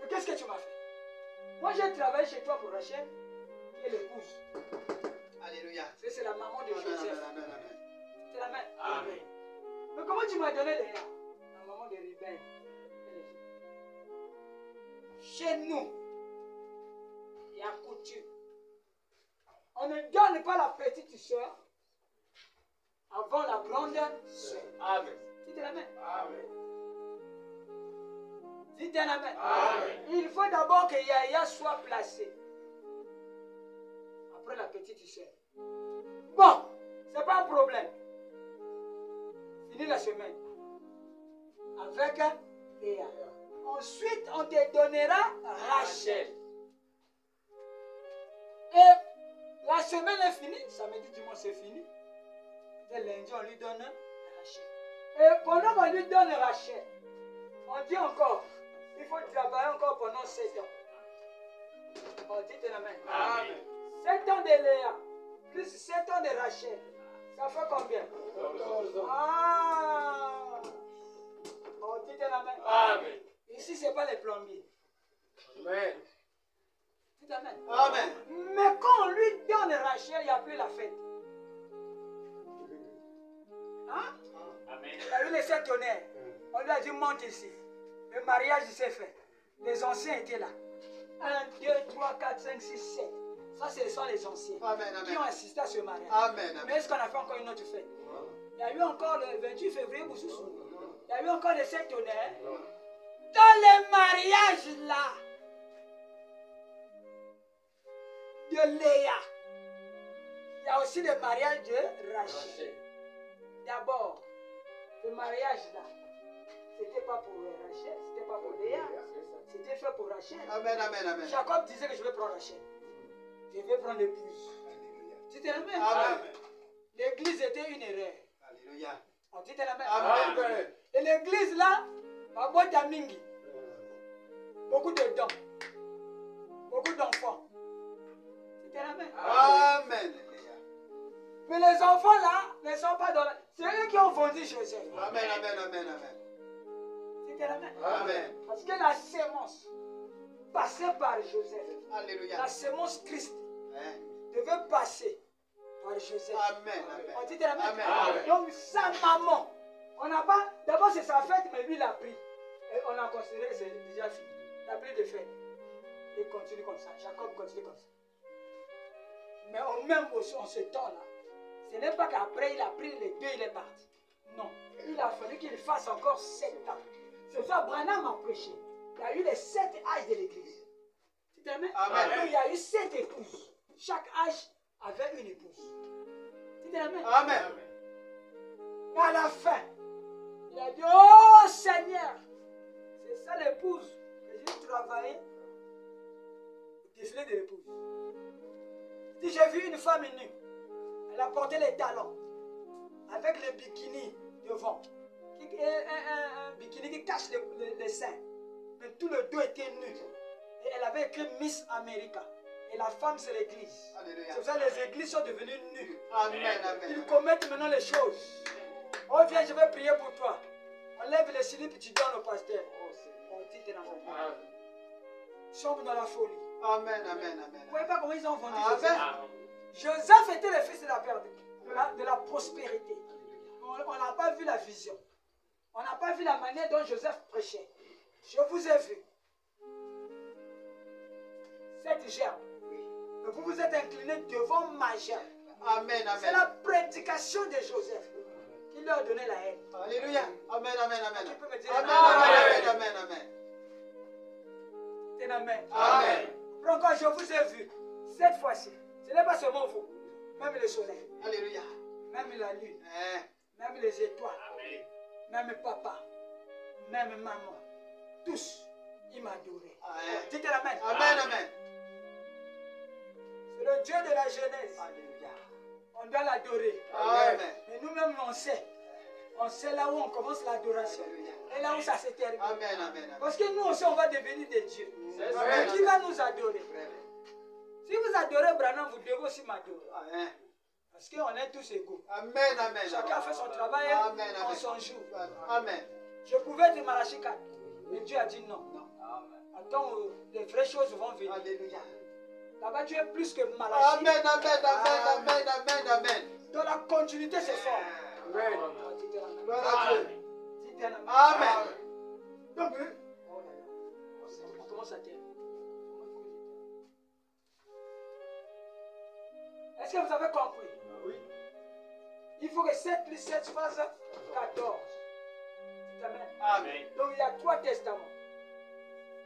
Mais qu'est-ce que tu m'as fait? Moi, j'ai travaillé chez toi pour Rachel, qui est l'épouse. Alléluia. C'est la maman de Amen, Joseph. amen, amen, amen. Tu t'es amen? Amen. Mais comment tu m'as donné Léa? La maman de Ruben. Chez nous, il y a coutume. On ne donne pas la petite soeur avant la grande soeur. Amen. Dites amen. Amen. Dites un amen. Amen. Il faut d'abord que Yahya soit placé. Après la petite soeur. Bon, c'est pas un problème. Fini la semaine. Avec Léa. Ensuite, on te donnera Rachel. Et la semaine est finie. Samedi, dimanche, c'est fini. Et lundi, on lui donne Rachel. Et pendant qu'on lui donne Rachel, on dit encore, il faut travailler encore pendant 7 ans. Oh, dites amen. Amen. 7 ans de Léa, plus 7 ans de Rachel. Ça fait combien? 14 ans. Ah! Oh, dites amen. Amen. Ici, ce n'est pas les plombiers. Amen. Dites amen. Amen. Mais quand on lui donne Rachel, il n'y a plus la fête. Hein? Amen. Il a eu les 7 tonnerres. On lui a dit monte ici. Le mariage s'est fait. Les anciens étaient là. 1, 2, 3, 4, 5, 6, 7. Ça, ce sont les anciens Amen. qui ont Amen. assisté à ce mariage. Amen. Mais Amen. est-ce qu'on a fait encore une autre fête? Il y a eu encore le 28 février, vous vous souvenez? Il y a eu encore les 7 tonnerres. Dans les mariages là de Léa, il y a aussi le mariage de Rachel. D'abord, le mariage là, c'était pas pour Rachel, c'était pas pour Léa, c'était fait pour Rachel. Amen. Amen. Amen. Jacob disait que je vais prendre Rachel. Je vais prendre l'épouse. C'était la même. Amen. L'église était une erreur. Alléluia. On dit la même. Amen. Amen. Et l'église là, ma boîte à mingi. Beaucoup de dons. Beaucoup d'enfants. C'était la même. Amen. Mais les enfants là ne sont pas dans la... C'est eux qui ont vendu Joseph. Amen. Amen. Amen. Amen. C'était la même. Amen. Parce que la sémence passée par Joseph, Alléluia. la sémence Christ Hein? devait passer par Joseph. Amen. Amen. On dit la même. Amen. Donc sa maman, on n'a pas... D'abord c'est sa fête, mais lui il a pris. Et on a considéré que c'est déjà fini. Il a pris de fête. Il continue comme ça. Jacob continue comme ça. Mais même en ce temps-là, ce n'est pas qu'après il a pris les deux, il est parti. Non. Il a fallu qu'il fasse encore 7 ans. C'est ça, Branham a prêché. Il y a eu les 7 âges de l'église. Tu t'aimes? Amen. Il y a eu 7 épouses. Chaque âge avait une épouse. Tu t'aimes? Amen. Et à la fin, il a dit, oh Seigneur, c'est ça l'épouse que j'ai travaillé. Le défilé de l'épouse. Il dit, j'ai vu une femme nue. Elle a porté les talons avec le bikini devant. Un bikini qui cache les seins. Mais tout le dos était nu. Et elle avait écrit Miss America. Et la femme, c'est l'église. Alléluia. C'est pour ça que les églises sont devenues nues. Amen. Ils Amen. commettent maintenant les choses. Oh, viens, je vais prier pour toi. On lève les slip et tu donnes au pasteur. Oh, c'est bon, dit dans la main. Sombre dans la folie. Amen. Amen. Vous Amen. ne voyez pas comment ils ont vendu Amen. Joseph? Joseph était le fils de la perte, de la prospérité. On n'a pas vu la vision. On n'a pas vu la manière dont Joseph prêchait. Je vous ai vu. Cette gerbe. Mais vous vous êtes incliné devant ma gerbe. Amen. C'est Amen. la prédication de Joseph qui leur donnait la haine. Alléluia. Amen. Amen. Amen. Tu peux me dire Amen. amen. Amen. Amen. Amen. C'est amen. Amen. Après encore, je vous ai vu. Cette fois-ci, ce n'est pas seulement vous. Même le soleil, Alléluia. même la lune, Hein? même les étoiles, même papa, même maman, tous, ils m'adoraient. Amen. Dites amen. Amen. Amen. C'est le Dieu de la Genèse. Alléluia. On doit l'adorer. Amen. Mais nous-mêmes, on sait. On sait là où on commence l'adoration. Alléluia. Et là où ça se termine. Amen. Amen. Amen. Parce que nous aussi, on va devenir des dieux. C'est ça. Mais qui va nous adorer? Si vous adorez Branham, vous devez aussi m'adorer. Amen. Parce qu'on est tous égaux. Amen. Amen. Chacun a fait son travail Amen. en Amen. son jour. Amen. Je pouvais être Malachi 4. Mais Dieu a dit non. Attends, les vraies choses vont venir. Alléluia. Là-bas, tu es plus que Malachi. Amen. Amen. Amen. Amen. Amen. Amen. Dans la continuité, c'est fort. Amen. Gloire à Dieu. Dites un amen. Amen. Donc, oh là là. On commence à terminer. Est-ce que vous avez compris? Oui. Il faut que 7 plus 7 fasse 14. Dites amen. Amen. Donc il y a 3 testaments.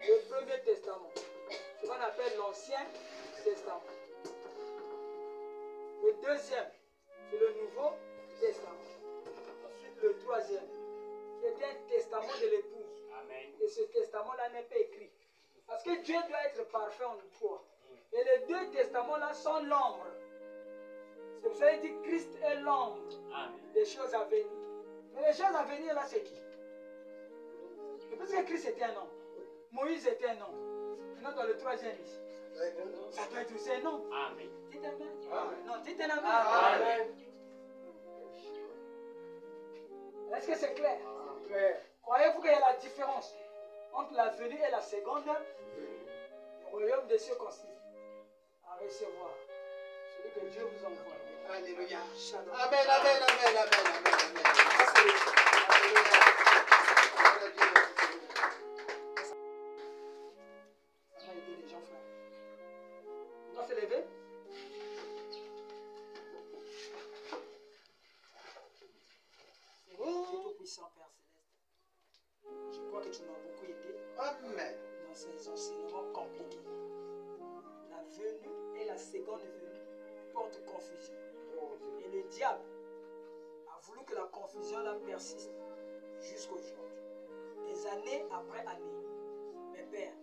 Le premier testament, ce qu'on appelle l'Ancien Testament. Le deuxième, c'est le Nouveau Testament. Ensuite, le troisième, c'est un testament de l'épouse. Et ce testament-là n'est pas écrit. Parce que Dieu doit être parfait en toi. Et les 2 testaments-là sont l'ombre. C'est pour ça qu'il dit Christ est l'ombre des choses à venir. Mais les choses à venir, là, c'est qui? C'est parce que Christ était un homme. Moïse était un homme. Maintenant, dans le troisième ici. Ça doit être aussi un nom. Amen. Dites Amen. Amen. Non, dites un Amen. Amen. Est-ce que c'est clair? Amen. Croyez-vous qu'il y a la différence entre la venue et la seconde? Le royaume des cieux consiste à recevoir celui que Dieu vous envoie. Alléluia. Shalom. Amen, amen, amen, amen, amen, amen. Alléluia. Ça va aider les gens, frère. On va se lever. Seigneur, tout-puissant Père Céleste, je crois que tu m'as beaucoup aidé Amen. dans ces enseignements compliqués. La venue et la seconde venue portent confusion. Et le diable a voulu que la confusion là persiste jusqu'aujourd'hui. Des années après années. Mais Père,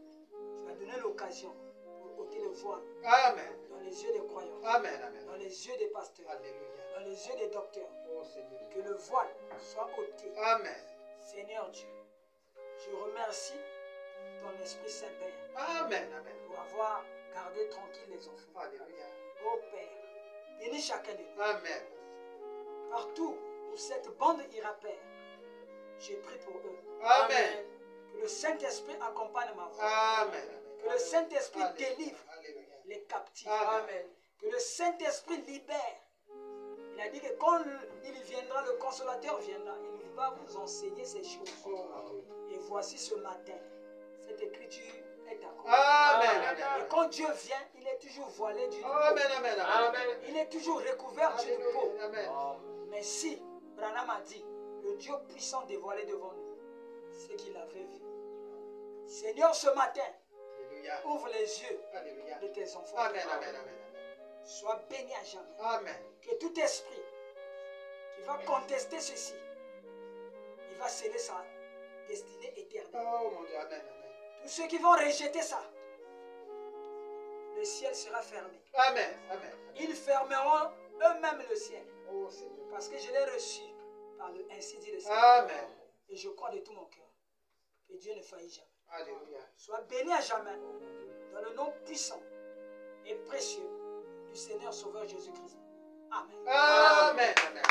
tu as donné l'occasion pour ôter le voile Amen. dans les yeux des croyants, Amen, amen. dans les yeux des pasteurs, Alléluia. dans les yeux des docteurs. Oh Seigneur. Que le voile soit ôté. Amen. Seigneur Dieu, je remercie ton Esprit Saint Père Amen, amen. pour avoir gardé tranquille les enfants. Alléluia. Ô Père, bénis chacun de nous. Amen. Partout où cette bande ira, Père, j'ai prié pour eux. Amen. Que le Saint-Esprit accompagne ma voix. Amen. Que le Saint-Esprit Alléluia. délivre Alléluia. les captifs. Amen. Que le Saint-Esprit libère. Il a dit que quand il viendra, le consolateur viendra. Il va vous enseigner ces choses. Et voici ce matin, cette écriture est à côté. Amen. Et Amen. quand Dieu vient, il est toujours voilé d'une peau. Amen. Amen. Amen. Il est toujours recouvert d'une peau. Amen. Mais si Branham a dit, le Dieu puissant dévoilé devant nous, ce qu'il avait vu. Seigneur, ce matin, Alléluia. ouvre les yeux Alléluia. de tes enfants. Amen. Amen. Amen. Sois béni à jamais. Amen. Que tout esprit qui va contester ceci, il va sceller sa destinée éternelle. Oh mon Dieu. Amen. Amen. Tous ceux qui vont rejeter ça, le ciel sera fermé. Amen. Amen. Ils fermeront eux-mêmes le ciel. Oh Seigneur. Parce que je l'ai reçu par le ainsi dit le Seigneur. Amen. Et je crois de tout mon cœur que Dieu ne faillit jamais. Alléluia. Sois béni à jamais dans le nom puissant et précieux du Seigneur Sauveur Jésus-Christ. Amen. Amen. Amen.